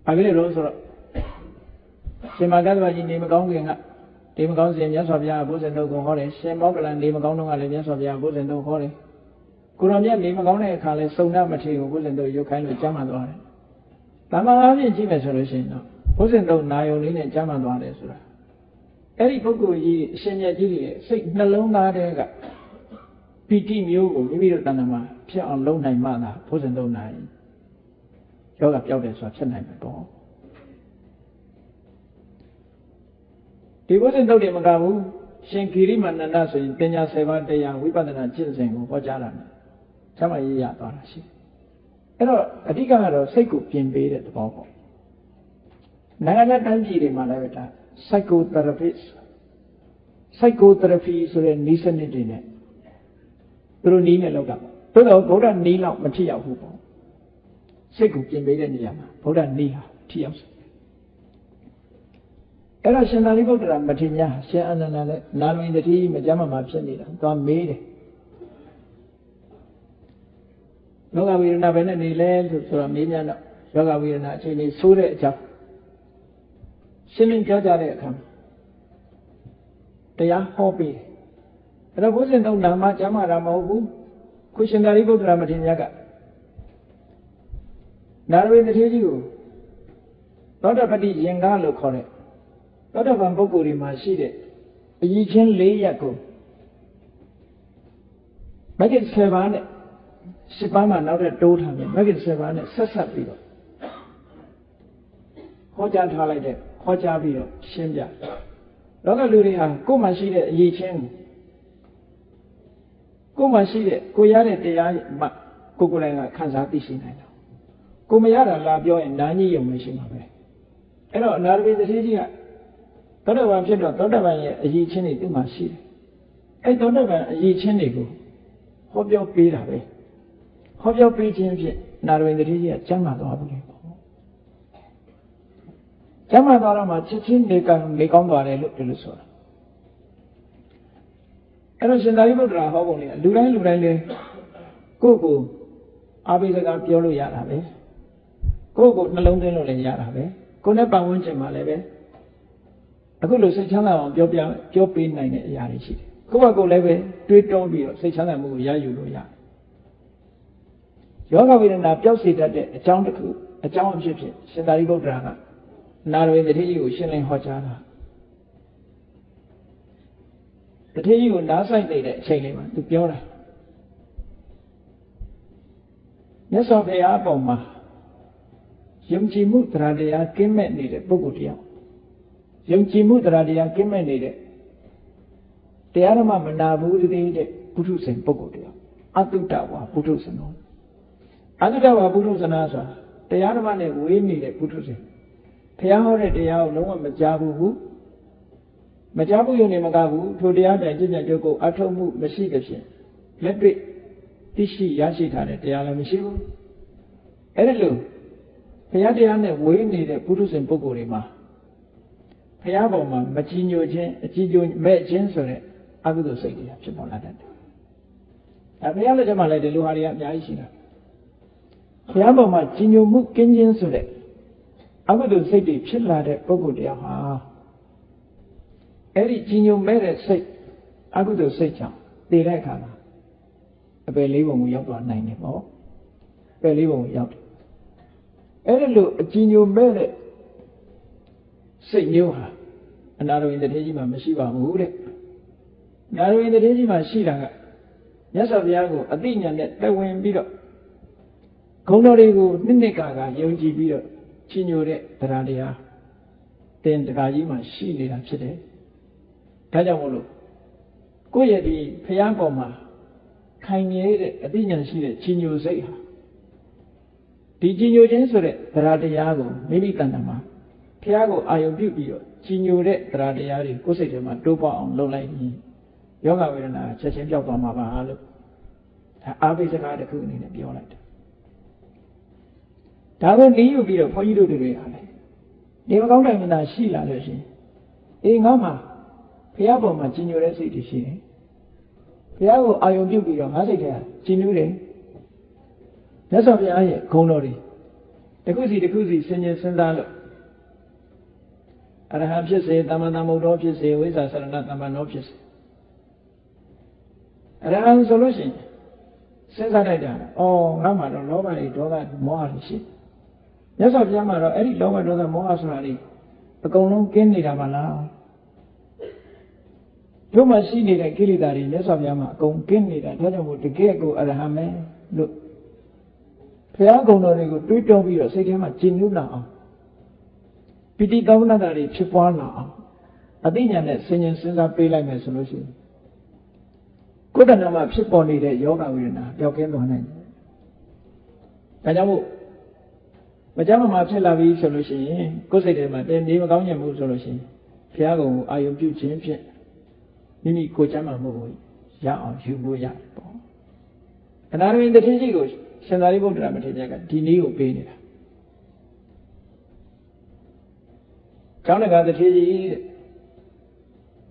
ဘာဖြစ်လို့ဆိုတော့ရှင်မဂ္ဂဗကြီးနေမကောင်းခင်ကနေမကောင်းစဉ်မြတ်စွာဘုရားဘုဇင်သုံးကိုဟောတယ်ရှင်မောကလန်နေမကောင်းတော့ကလည်းမြတ်စွာဘုရားဘုဇင်သုံးဟောတယ်ကိုရောမြတ်နေမကောင်းတဲ့အခါလဲစုံနာမထေကိုဘုဇင်သုံးရုပ်ခိုင်းလို့ကျမ်းမာသွားတယ်တမန်အားဖြင့်ကြည့်မယ်ဆိုလို့ရှိရင်တော့ဘုဇင်သုံးနာယုံလေးနဲ့ကျမ်းမာသွားတယ်ဆိုတာအဲ့ဒီပုဂ္ဂိုလ်ကြီးအရှင်မြတ်ကြီးရဲ့စိတ်နှလုံးသားထဲကပီတိမျိုးကိုမိမိတို့တဏ္ဍာမှာဖြစ်အောင်လုပ်နိုင်မှသာဘုဇင်သုံးနိုင်ယောဂပျောက်တယ်ဆိုတာဖြစ်နိုင်မှာပေါ့ဒီဘုဇင်သုံးတယ်မကဘူးရှင်ဂိရိမာနန္ဒဆိုရင်ပညာ7ပါးတရားဝိပဿနာကျင့်စဉ်ကိုဟောကြားတာနဲ့ကျမ်းမာရေးရသွားတာရှိအဲ့တော့အဓိကကတော့စိတ်ကိုပြင်ပေးတဲ့သဘောပေါ့နိုင်ငံခြားတိုင်းပြည်တွေမှာလည်းဒါpsychotherapist psychotherapy ဆိုတဲ့နည်းစနစ်တွေနဲ့သူတို့နည်းနဲ့လုပ်တာပေါ့သို့တော့ဗုဒ္ဓနည်းလောက်မထိရောက်ဘူးပေါ့စိတ်ကိုပြင်ပေးတဲ့နေရာမှာဗုဒ္ဓနည်းဟာထိရောက်စေအဲ့တော့ရှင်သာရိပုတ္တရာမထေရမြတ်ရှင်အနန္ဒာနဲ့နာမည်တတိမကြမ်းမှဖြစ်နေတာသွားမေးတယ်ယောဂဝေဒနာဘယ်နဲ့နေလဲလို့ဆိုတော့မေးမြန်းတော့ယောဂဝေဒနာအခြေအနေဆိုးတဲ့အကြောင်းရှင်းလင်းပြောကြတဲ့အခါတရားဟောပေးတယ်အဲ့တော့ဘုဇင်သုံးနာမကျမ်းမာတာမဟုတ်ဘူးခုရှင်သာရိပုတ္တရာမထေရမြတ်က နာရဝိတထေကြီးကိုသောတပတိရင်ကားလို့ခေါ်တဲ့သောတပန်ပုဂ္ဂိုလ်တွေမှာရှိတဲ့အရည်ချင်း၄ရပ်ကိုမဂ္ဂင်7ပါးနဲ့10ပါးမှနောက်ထပ်တိုးထားပြီးမဂ္ဂင်7ပါးနဲ့ဆက်ဆက်ပြီးတော့ဟောကြားထားလိုက်တဲ့ဟောကြားပြီးတော့ရှင်းပြလောကလူတွေဟာကိုယ်မှရှိတဲ့အရည်ချင်းကိုယ်မှရှိတဲ့ကိုရတဲ့တရားမှကိုယ်ကိုယ်တိုင်ကခံစားသိရှိနိုင်တာကိုမရတာလာပြောရင်နာကြီးရုံမရှိမှာပဲအဲ့တော့အနာရဝိတထေကြီးကသောတပန်ဖြစ်တော့သောတပန်ရဲ့အရည်ချင်းတွေသူ့မှာရှိတယ်အဲ့သောတပန်အရည်ချင်းတွေကိုဟောပြောပေးတာပဲဟောပြောပေးခြင်းဖြင့်နာရဝိတထေကြီးကကျမ်းမာသွားပြီပေါ့ကျမ်းမာသွားတော့မှချက်ချင်းနေကောင်းသွားတယ်လို့ဒီလိုဆိုတာအဲ့တော့ရှင်သာရိပုတ္တရာဟောပုံလေးလူတိုင်းလေကိုယ့်ကိုအာဘိစကားပြောလို့ရတာပဲကိုယ့်ကိုနှလုံးသွင်းလို့လည်းရတာပဲကိုယ်နဲ့ပတ်ဝန်းကျင်မှာလည်းပဲအခုလိုစိတ်ချမ်းသာအောင်ပြောပေးနိုင်တဲ့အရာတွေရှိတယ်ကိုယ့်ဘက်ကိုလည်းပဲတွေးတောပြီးတော့စိတ်ချမ်းသာမှုကိုရယူလို့ရတယ်ယောဂဝေဒနာပျောက်စေတတ်တဲ့အကြောင်းတစ်ခုအကြောင်းအဖြစ်ဖြင့်ရှင်သာရိပုတ္တရာကနာရဝိတထေကြီးကိုရှင်းလင်းဟောကြားတာတထေကြီးကိုနားဆိုင်နေတဲ့အချိန်လေးမှာသူပြောတာမြတ်စွာဘုရားအပေါ်မှာယုံကြည်မှုတရားတရားကင်းမဲ့နေတဲ့ပုဂ္ဂိုလ်တရားယုံကြည်မှုတရားတရားကင်းမဲ့နေတဲ့တရားဓမ္မမနာဘူးတည်းတဲ့ပုထုဇဉ်ပုဂ္ဂိုလ်တရားအတုတ္တဝါပုထုဇဉ်အတုတ္တဝါပုထုဇနာဆိုတာတရားဓမ္မနဲ့ဝေးနေတဲ့ပုထုဇဉ်ဘုရားဟောတဲ့တရားကိုလုံးဝမကြားဘူးမကြားဘူးယုံနေမကဘူးထိုတရားတိုင်ကြည်ကြကြုတ်ကိုအထောက်မှုမရှိတဲ့ဖြင့်လက်တွေ့သိရှိရရှိထားတဲ့တရားလည်းမရှိဘူးအဲ့ဒါလို့ဘုရားတရားနဲ့ဝေးနေတဲ့ပုထုဇဉ်ပုဂ္ဂိုလ်တွေမှာဘုရားပေါ်မှာမကြည်ညိုခြင်းအကြည်ညိုမဲ့ခြင်းဆိုတဲ့အကုသိုလ်စိတ်တွေဖြစ်ပေါ်လာတတ်တယ်။ဘုရားလက်ထက်မှာလည်းဒီလိုဟာတွေကအများကြီးရှိတာ။ဘုရားပေါ်မှာကြည်ညိုမှုကင်းခြင်းဆိုတဲ့အကုသိုလ်စိတ်တွေဖြစ်လာတဲ့ပုဂ္ဂိုလ်တရားဟာအဲ့ဒီကြည်ညိုမဲ့တဲ့စိတ်အကုသိုလ်စိတ်ကြောင့်တည်တဲ့အခါမှာအပယ်လေးပုံကိုရောက်သွားနိုင်တယ်ပေါ့။အပယ်လေးပုံကိုရောက်တယ်။အဲ့ဒီလိုအကြည်ညိုမဲ့တဲ့စိတ်မျိုးဟာအနာရဝိတထေကြီးမှာမရှိပါဘူးတဲ့။နာရဝိတထေကြီးမှာရှိတာကမြတ်စွာဘုရားကိုအသိဉာဏ်နဲ့တက်ဝင်ပြီးတော့ဂုဏ်တော်တွေကိုနှစ်ကာယုံကြည်ပြီးတော့ချီးညိုတဲ့တရားတရားတင်တရားကြီးမှာရှိနေတာဖြစ်တယ်။ဒါကြောင့်မို့လို့ကိုယ့်ရဲ့ဒီဘုရားပေါ်မှာခိုင်မြဲတဲ့အသိဉာဏ်ရှိတဲ့ချီးညိုစိတ်ဟာဒီချီးညိုခြင်းဆိုတဲ့တရားတရားကိုမိမိတဏ္ဍာမှာဘုရားကိုအာယုံပြုပြီးတော့ချီးညိုတဲ့တရားတရားတွေကိုယ်စိတ်ထဲမှာတိုးပေါအောင်လုပ်လိုက်ရင်ယောဂဝေဒနာချက်ချင်းပြောက်သွားမှာပါလို့ဒါအာဘိစကားတစ်ခုအနေနဲ့ပြောလိုက်တယ်ဒါကိုနည်းယူပြီးတော့ဘုန်းကြီးတို့တွေဟာလေဒီမကောင်းတိုင်းမှာရှိလာလို့ရှိရင်အေးငါမှဘုရားပေါ်မှာချီးညိုတဲ့စိတ်တွေရှိတယ်ဘုရားကိုအာယုံပြုပြီးတော့ငါစိတ်ထဲချီးညိုတယ်မြတ်စွာဘုရားရဲ့ဂုဏ်တော်တွေတစ်ခုစီစဉ်းကျင်စဉ်းစားလို့အရဟံဖြစ်စေသမ္မာသမ္ဗုဒ္ဓောဖြစ်စေဝိဇ္ဇာစရဏသမ္ပန္နောဖြစ်စေအရဟံဆိုလို့ရှိရင်စဉ်းစားလိုက်တာငါမှတော့လောဘတွေဒေါသမောဟတွေရှိမြတ်စွာဘုရားမှာတော့အဲ့ဒီလောဘဒေါသမောဟဆိုတာတွေအကုန်လုံးကင်းနေတာပါလားတို့မှရှိနေတဲ့ကိလေသာတွေမြတ်စွာဘုရားမှာအကုန်ကင်းနေတာဒါကြောင့်မို့တကယ်ကိုအရဟံပဲလို့ဘုရားဂုဏ်တော်တွေကိုတွေးတောပြီးတော့စိတ်ထဲမှာကြည်နူးလာအောင်ပိဋိသောမနတာတွေဖြစ်ပွားလာအောင်အသိဉာဏ်နဲ့စဉ်းကျင်စဉ်းစားပေးလိုက်မယ်ဆိုလို့ရှိရင်ကိုယ်တဏ္ဍာမှာဖြစ်ပေါ်နေတဲ့ယောဂဝေဒနာပျောက်ကင်းသွားနိုင်တယ်။ဒါကြောင့်မို့မကြမ်းမမာဖြစ်လာပြီဆိုလို့ရှိရင်ကိုယ်စိတ်ထဲမှာနေမကောင်းညံ့မှုဆိုလို့ရှိရင်ဘုရားကုံကိုအာယုံပြုခြင်းဖြင့်မိမိကိုယ်ချမ်းသာမှုကိုရအောင်ယူလို့ရတယ်ပေါ့။အနာရဝိတထေကြီးကိုရှင်သာရိပုတ္တရာမထေရကဒီနည်းကိုပေးနေတာ။ကျောင်းတကာတထေကြီးတဲ့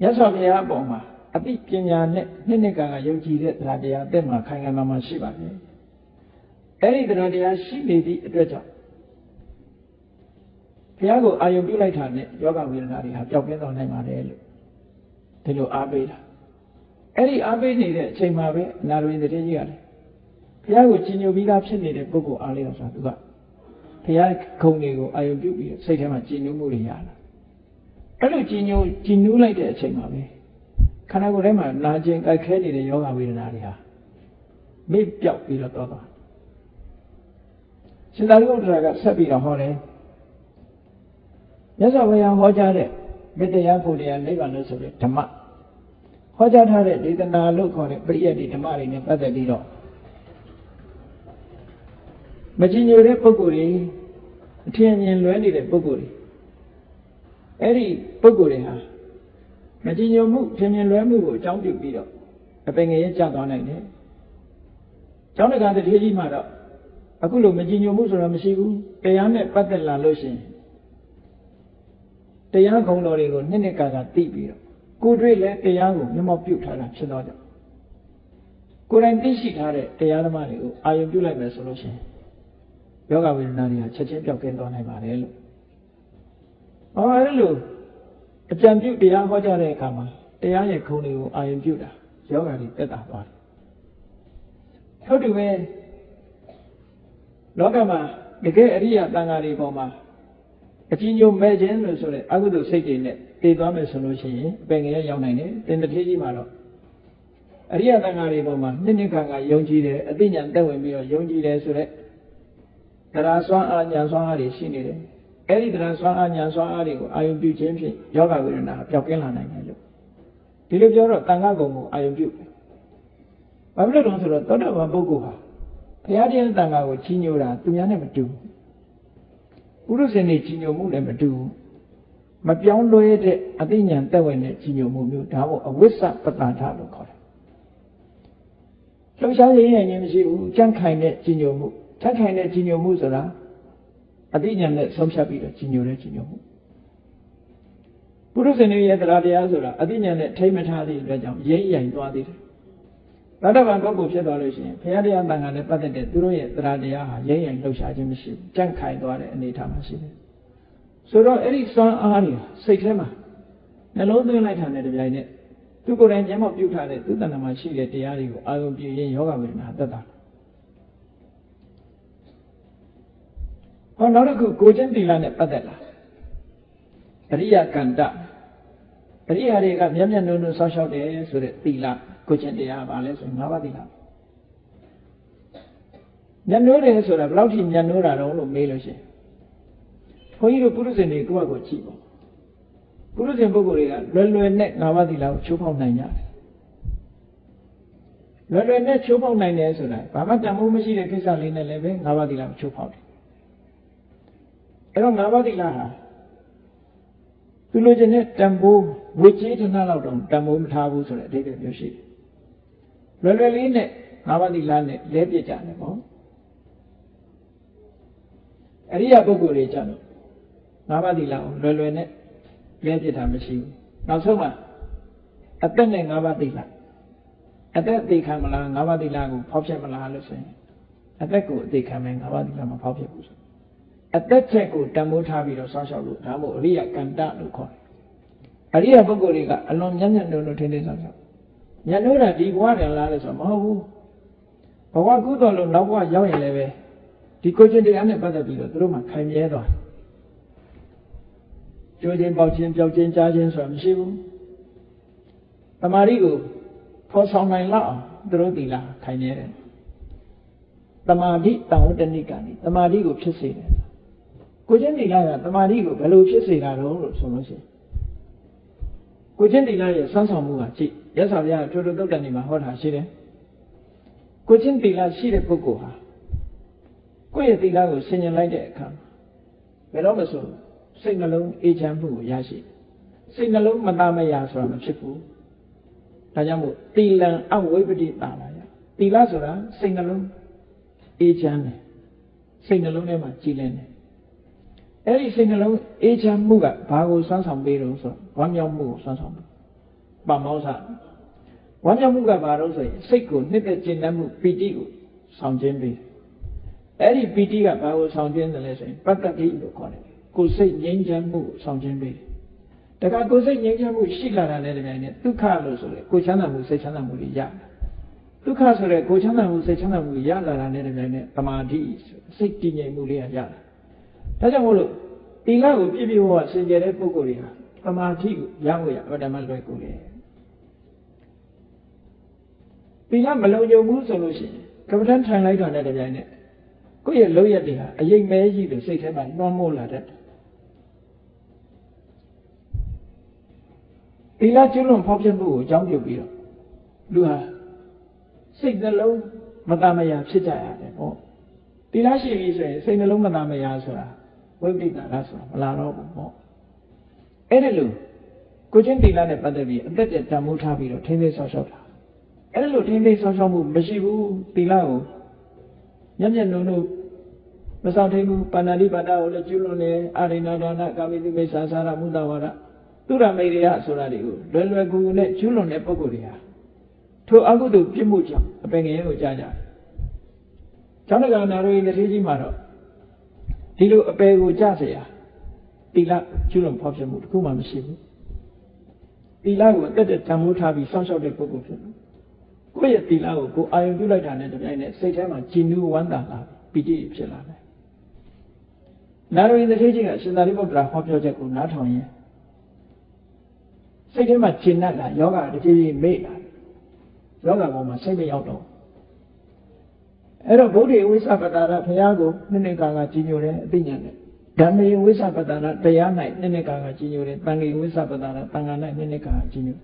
မြတ်စွာဘုရားအပေါ်မှာအသိပညာနဲ့နှစ်ကာယုံကြည်တဲ့တရားတရားအသက်မှာခိုင်ခံမှရှိပါလေ။အဲ့ဒီတရားတရားရှိနေသည့်အတွက်ကြောင့်ဘုရားကိုအာယုံပြုလိုက်တာနဲ့ယောဂဝေဒနာတွေဟာပျောက်ကင်းသွားနိုင်ပါတယ်လို့ဒီလိုအားပေးတာအဲ့ဒီအားပေးနေတဲ့အချိန်မှာပဲအနာရဝိတထေကြီးကလည်းဘုရားကိုချီးညိုပြီးသားဖြစ်နေတဲ့ပုဂ္ဂိုလ်အားလျော်စွာသူက ဘုရားခုံတွေကိုအာယုပြုပြီးစိတ်ထဲမှာကြည်နူးမှုတွေရလာအဲ့လိုကြည်နူးလိုက်တဲ့အချိန်မှာပဲခန္ဓာကိုယ်ထဲမှာနာကျင်ကြိုက်ခဲနေတဲ့ယောဂဝေဒနာတွေဟာမေ့ပြောက်ပြီးတော့သွားရှင်သာရိပုတ္တရာကဆက်ပြီးတော့ဟောတယ်မြတ်စွာဘုရားဟောကြားတဲ့မေတ္တရားဖို့တရားနိဗ္ဗာန်လို့ဆိုတဲ့ဓမ္မဟောကြားထားတဲ့ဒေသနာလို့ခေါ်တဲ့ပရိယတ်ဒီဓမ္မတွေနဲ့ပတ်သက်ပြီးတော့မကြည်ညိုတဲ့ပုဂ္ဂိုလ်တွေအထင်မြင်လွဲနေတဲ့ပုဂ္ဂိုလ်တွေအဲ့ဒီပုဂ္ဂိုလ်တွေဟာမကြည်ညိုမှုထင်မြင်လွဲမှုကိုအကြောင်းပြုပြီးတော့အပင်ငရဲကျသွားနိုင်တယ်။ကျောင်းတက္ကသိုလ်ကြီးမှာတော့အခုလိုမကြည်ညိုမှုဆိုတာမရှိဘူးတရားနဲ့ပတ်သက်လာလို့ရှိရင်တရားခုံတော်တွေကိုနှစ်ကာသိပြီးတော့ကိုယ်တွေ့လဲတရားကိုမျက်မှောက်ပြုထားတာဖြစ်တော့ကြောင့်ကိုယ်တိုင်သိရှိထားတဲ့တရားဓမ္မတွေကိုအာရုံပြုလိုက်မယ်ဆိုလို့ရှိရင်ယောဂဝေဒနာတွေကချက်ချင်းပျောက်ကင်းသွားနိုင်ပါတယ်လို့။အဲ့လိုအကြံပြုတရားဟောကြားတဲ့အခါမှာတရားရဲ့ခုံတွေကိုအာရုံပြုတာယောဂတွေတက်တာသွားတယ်။ဟုတ်တယ်ပဲလောကမှာတကယ်အရိယသံဃာတွေပေါ်မှာအကြီးညိုမဲ့ခြင်းလို့ဆိုတဲ့အကုသိုလ်စိတ်တွေနဲ့တည်သွားမယ်ဆိုလို့ရှိရင်အပင်ငရဲရောက်နိုင်တယ်။တင်တထေးကြီးမှာတော့အရိယသံဃာတွေပေါ်မှာနှစ်ခါယုံကြည်တယ်အသိဉာဏ်တက်ဝင်ပြီးတော့ယုံကြည်တယ်ဆိုတဲ့တရားစွမ်းအားဉာဏ်စွမ်းအားတွေရှိနေတယ်။အဲ့ဒီတရားစွမ်းအားဉာဏ်စွမ်းအားတွေကိုအာယုပြုခြင်းဖြင့်ယောဂဝေဒနာပျောက်ကင်းလာနိုင်တယ်လို့ဒီလိုပြောတော့တန်ခါကုံကိုအာယုပြုတယ်။ဘာဖြစ်လို့လဲဆိုတော့သောတာပန်ပုဂ္ဂိုလ်ဟာဘုရားတရားတန်ခါကိုကြီးညိုတာသူများနဲ့မတူဘူး။ပုရုဇဉ်တွေကြီးညိုမှုလည်းမတူဘူး။မပြောင်းလဲတဲ့အသိဉာဏ်တက်ဝင်တဲ့ကြီးညိုမှုမျိုးဒါကိုအဝိစ္စပတ္တာထလို့ခေါ်တယ်။လှုပ်ရှားရင်းရင်မရှိဘူးကြံ့ခိုင်တဲ့ကြီးညိုမှုထက်ခိုင်တဲ့ကြီးညိုမှုဆိုတာအသိဉာဏ်နဲ့ဆုံးဖြတ်ပြီးတော့ကြီးညိုတဲ့ကြီးညိုမှုပုရုဇဉ်တွေရဲ့တရားဆိုတာအသိဉာဏ်နဲ့ထိမထားသည့်အတွက်ကြောင့်ရိမ့်ရိုင်သွားသေးတယ်။သောတာပန်ပုဂ္ဂိုလ်ဖြစ်သွားလို့ရှိရင်ဘုရားတရားတန်ခါနဲ့ပတ်သက်တဲ့သူတို့ရဲ့တရားဟာရိမ့်ရိုင်လှုပ်ရှားခြင်းမရှိဘူးကြံ့ခိုင်သွားတဲ့အနေအထားမှာရှိတယ်။ဆိုတော့အဲ့ဒီစွမ်းအားတွေစိတ်ထဲမှာနှလုံးသွင်းလိုက်တာနဲ့တပြိုင်နက်သူကိုယ်တိုင်ဉာဏ်မောက်ပြုထားတဲ့သူတဏ္ဍာမှာရှိတဲ့တရားတွေကိုအာရုံပြုရင်ယောဂဝေဒနာသက်သာနောက်တစ်ခုကိုချင်းသီလနဲ့ပတ်သက်လာအရိယကန္တအရိယာတွေကမျက်မျက်နှုံနှုံဆောက်ရှောက်တယ်ဆိုတဲ့သီလကိုချင်းတရားပါလဲဆိုရင်၅ပါးသီလမျက်နှိုးတယ်ဆိုတာဘယ်လောက်ထိမျက်နှိုးတာတော့လို့မေးလို့ရှိရင်ဘုန်းကြီးတို့ပုရုဇဉ်တွေကိုယ့်ဘက်ကိုကြည့်ပါပုရုဇဉ်ပုဂ္ဂိုလ်တွေကလွယ်လွယ်နဲ့၅ပါးသီလကိုချိုးဖောက်နိုင်ကြတယ်လွယ်လွယ်နဲ့ချိုးဖောက်နိုင်တယ်ဆိုတာဘာမှတန်ဖိုးမရှိတဲ့ကိစ္စလေးနဲ့လည်းပဲ၅ပါးသီလကိုချိုးဖောက်တယ်အဲ့တော့၅ပါးသီလဟာသူလိုချင်တဲ့တန်ဖိုးဝိကျေဌာနလောက်တော့တန်ဖိုးမထားဘူးဆိုတဲ့အဓိပ္ပာယ်မျိုးရှိတယ်။လွယ်လွယ်လေးနဲ့၅ပါးသီလနဲ့လဲပြစ်ကြတယ်ပေါ့။အရိယပုဂ္ဂိုလ်တွေကြတော့၅ပါးသီလကိုလွယ်လွယ်နဲ့လဲပြစ်တာမရှိဘူး။နောက်ဆုံးမှာအသက်နဲ့၅ပါးသီလအသက်အသေးခံမလား၅ပါးသီလကိုဖောက်ဖျက်မလားလို့ဆိုရင်အသက်ကိုအသေးခံမယ်၅ပါးသီလမဖောက်ဖျက်ဘူးဆိုအသက်ချက်ကိုတန်ဖိုးထားပြီးတော့ဆောင်းလျှောက်လို့ဒါမို့အရိယကန္တလို့ခေါ်တယ်။အရိယပုဂ္ဂိုလ်တွေကအလွန်မျက်မျက်နှုံနှုံထင်းထင်းဆောင်းလျှောက်။မျက်နှိုးတာဒီဘဝတည်းလားလို့ဆိုတော့မဟုတ်ဘူး။ဘဝကုသိုလ်လို့နောက်ဘဝရောက်ရင်လည်းပဲဒီကိုချင်းတရားနဲ့ပတ်သက်ပြီးတော့သူတို့မှခိုင်မြဲသွားတယ်။ကြိုးချင်းပေါက်ချင်းပျောက်ချင်းကြားချင်းဆိုတာမရှိဘူး။တမာရီကိုဖော်ဆောင်နိုင်လောက်သူတို့သီလခိုင်မြဲတယ်။တမာတိတံဝတ္တနိကံတမာတိကိုဖြစ်စေတယ်ကိုချင်းသီလကတမာတိကိုဘယ်လိုဖြစ်စေတာတော့လို့ဆိုလို့ရှိရင်ကိုချင်းသီလရဲ့စွမ်းဆောင်မှုကကြည့်ရသော်ဘုရားထိုးထိုးသုတ်တန်ဒီမှာဟောတာရှိတယ်ကိုချင်းသီလရှိတဲ့ပုဂ္ဂိုလ်ဟာကိုယ့်ရဲ့သီလကိုဆင်ញင်လိုက်တဲ့အခါဘယ်တော့မှဆိုစိတ်နှလုံးအေးချမ်းမှုကိုရရှိစိတ်နှလုံးမသားမရဆိုတာမဖြစ်ဘူးဒါကြောင့်မို့သီလံအဝိပတိတာလာရသီလဆိုတာစိတ်နှလုံးအေးချမ်းတယ်စိတ်နှလုံးထဲမှာကြည်လင်တယ်အဲ့ဒီစိတ်နှလုံးအေးချမ်းမှုကဘာကိုစွမ်းဆောင်ပေးလို့ဆိုတော့ဝမ်းမြောက်မှုကိုစွမ်းဆောင်ပေးပမောဇ္ဇဝမ်းမြောက်မှုကဘာလို့ဆိုရင်စိတ်ကိုနှစ်သက်ကျဉ်းတတ်မှုပီတိကိုဆောင်ခြင်းပေးအဲ့ဒီပီတိကဘာကိုဆောင်ခြင်းတယ်လဲဆိုရင်ပတ္တတိလို့ခေါ်တယ်ကိုယ်စိတ်ငြိမ်းချမ်းမှုကိုဆောင်ခြင်းပေးတခါကိုယ်စိတ်ငြိမ်းချမ်းမှုရှိလာတာလည်းတကယ်နဲ့ဒုက္ခလို့ဆိုလေကိုယ်ချမ်းသာမှုစိတ်ချမ်းသာမှုတွေရတယ်ဒုက္ခဆိုတဲ့ကိုယ်ချမ်းသာမှုစိတ်ချမ်းသာမှုရလာတာနဲ့တကယ်နဲ့သမာဓိစိတ်တည်ငြိမ်မှုလေးရရတယ် ဒါကြောင့်မို့လို့သီလကိုပြည့်ပြည့်ဝဝစင်ကြယ်တဲ့ပုဂ္ဂိုလ်တွေဟာသမာဓိကိုရဖို့ရအမှန်တမ်းလွယ်ကူတယ်သီလမလုံခြုံဘူးဆိုလို့ရှိရင်ကမ္ဘာထန်ထိုင်လိုက်တာနဲ့တပြိုင်နက်ကိုယ့်ရဲ့လုပ်ရက်တွေဟာအရေးမဲကြီးလို့စိတ်ထဲမှာနှောမိုးလာတတ်တယ်သီလကျွလွန်ဖောက်ဖျက်မှုကိုအကြောင်းပြုပြီးတော့လူဟာစိတ်နှလုံးမတမယာဖြစ်ကြရတယ်ပေါ့သီလရှိပြီဆိုရင်စိတ်နှလုံးမတမယာဆိုတာဝိပဿနာဆိုတာမလာတော့ဘူးပေါ့အဲ့ဒါလို့ကိုချင်းသီလနဲ့ပတ်သက်ပြီးအသက်တန်မိုးထားပြီးတော့ထိမ့်သိမ်းဆောက်ရှောက်တာအဲ့ဒါလို့ထိမ့်သိမ်းဆောက်ရှောက်မှုမရှိဘူးသီလကိုမျက်မျက်နှုံနှုံမဆောင်ထိန်ဘူးပါဏာတိပါဒကိုလည်းကျွလွန်နေအာရိဏဒါနကာမိတိမိစ္ဆာစာရမုဒ္ဒဝါဒသူရမေရိယဆိုတာတွေကိုလွယ်လွယ်ကူကူနဲ့ကျွလွန်တဲ့ပုဂ္ဂိုလ်တွေဟာထိုအကုသိုလ်ပြစ်မှုကြောင့်အပင်ငယ်ကိုကြားကြတယ်။ကျောင်းတက္ကနာတော်ကြီးတစ်ထေးကြီးမှာတော့ဒီလိုအပယ်ကိုကြားเสียသီလကျွလွန်ဖောက်ဖျက်မှုတစ်ခုမှမရှိဘူး။သီလကိုအသက်တန်ဖိုးထားပြီးစောင့်ရှောက်တဲ့ပုဂ္ဂိုလ်ဖြစ်တယ်။ကိုယ့်ရဲ့သီလကိုကိုအာရုံပြုလိုက်တာနဲ့တပြိုင်နက်စိတ်ထဲမှာကြည်နူးဝမ်းသာလာပီတိဖြစ်လာတယ်။နာတော်ကြီးတစ်ထေးကြီးကရှင်သာရိပုတ္တရာဟောပြောချက်ကိုနားထောင်ရင်စိတ်ထဲမှာကျဉ်တ်လာယောဂတစ်ပြေးပြေးမေ့လာယောဂပေါ်မှာစိတ်မရောက်တော့အဲ့တော့ဗုဒ္ဓေဝိသပတ္တာရဘုရားကိုနှစ်ကာကြီးညိုတယ်အသိဉာဏ်နဲ့ဓမ္မေဝိသပတ္တာရတရား၌နှစ်ကာကြီးညိုတယ်တန်ခေဝိသပတ္တာရတန်ခါ၌နှစ်ကာကြီးညို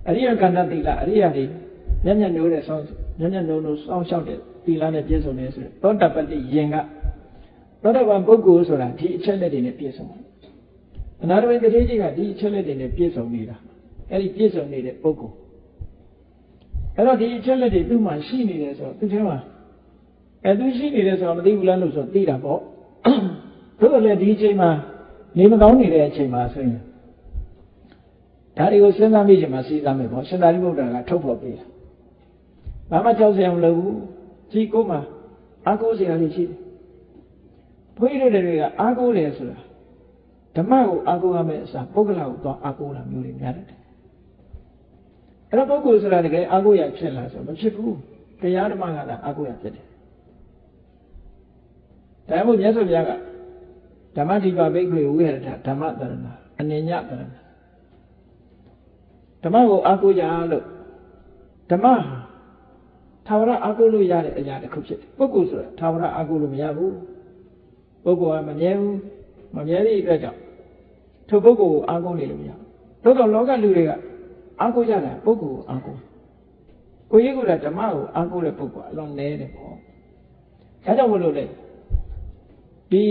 အရိယကန္တသီလအရိယတွေမျက်မျက်နှိုးတဲ့ဆောင်းမျက်မျက်နှိုးလို့စောင့်ရှောက်တဲ့သီလနဲ့ပြည့်စုံနေဆိုသောတပတ္တိယင်ကသောတပန်ပုဂ္ဂိုလ်ဆိုတာဒီအချက်လက်တွေနဲ့ပြည့်စုံတယ်အနာတဝိတ္တိကြီးကဒီအချက်လက်တွေနဲ့ပြည့်စုံနေတာအဲ့ဒီပြည့်စုံနေတဲ့ပုဂ္ဂိုလ်အဲ့တော့ဒီအချက်လက်တွေသူ့မှာရှိနေတယ်ဆိုတော့သူ့ထဲမှာသူရှိနေတယ်ဆိုတော့မသိဘူးလားလို့ဆိုသိတာပေါ့သို့တော်လည်းဒီအချိန်မှာနေမကောင်းနေတဲ့အချိန်မှာဆိုရင်ဒါတွေကိုစဉ်းစားမိချိန်မှာစဉ်းစားမယ်ပေါ့ရှင်သာရိပုတ္တရာကထုတ်ဖော်ပေးတာဘာမှကြောက်စရာမလိုဘူးကြီးကိုမှအားကိုးစရာလေးရှိတယ်ဘုန်းကြီးတို့တွေကအားကိုးတယ်ဆိုတာဓမ္မကိုအားကိုးရမယ်အစားပုဂ္ဂလကိုသွားအားကိုးတာမျိုးတွေများတယ်အဲ့တော့ပုဂ္ဂိုလ်ဆိုတာတကယ်အားကိုးရဖြစ်လာဆိုမဖြစ်ဘူးတရားဓမ္မကလည်းအားကိုးရဖြစ်တယ်ဒါမှမဟုတ်မြတ်စွာဘုရားကဓမ္မတိပဘိက္ခွေဝိဟရထဓမ္မတရဏအနိညတရဏဓမ္မကိုအားကိုးကြလို့ဓမ္မသာဝရအားကိုးလို့ရတဲ့အရာတစ်ခုဖြစ်တယ်ပုဂ္ဂိုလ်ဆိုတာသာဝရအားကိုးလို့မရဘူးပုဂ္ဂိုလ်ကမမြဲဘူးမမြဲတဲ့အတွက်ကြောင့်ထိုပုဂ္ဂိုလ်ကိုအားကိုးနေလို့မရဘူးသို့တော့လောကလူတွေကအားကိုးကြတာပုဂ္ဂိုလ်ကိုအားကိုးကိုကြီးကဓမ္မကိုအားကိုးတဲ့ပုဂ္ဂိုလ်အလွန်နည်းတယ်ပေါ့ဒါကြောင့်မလို့လေဒီ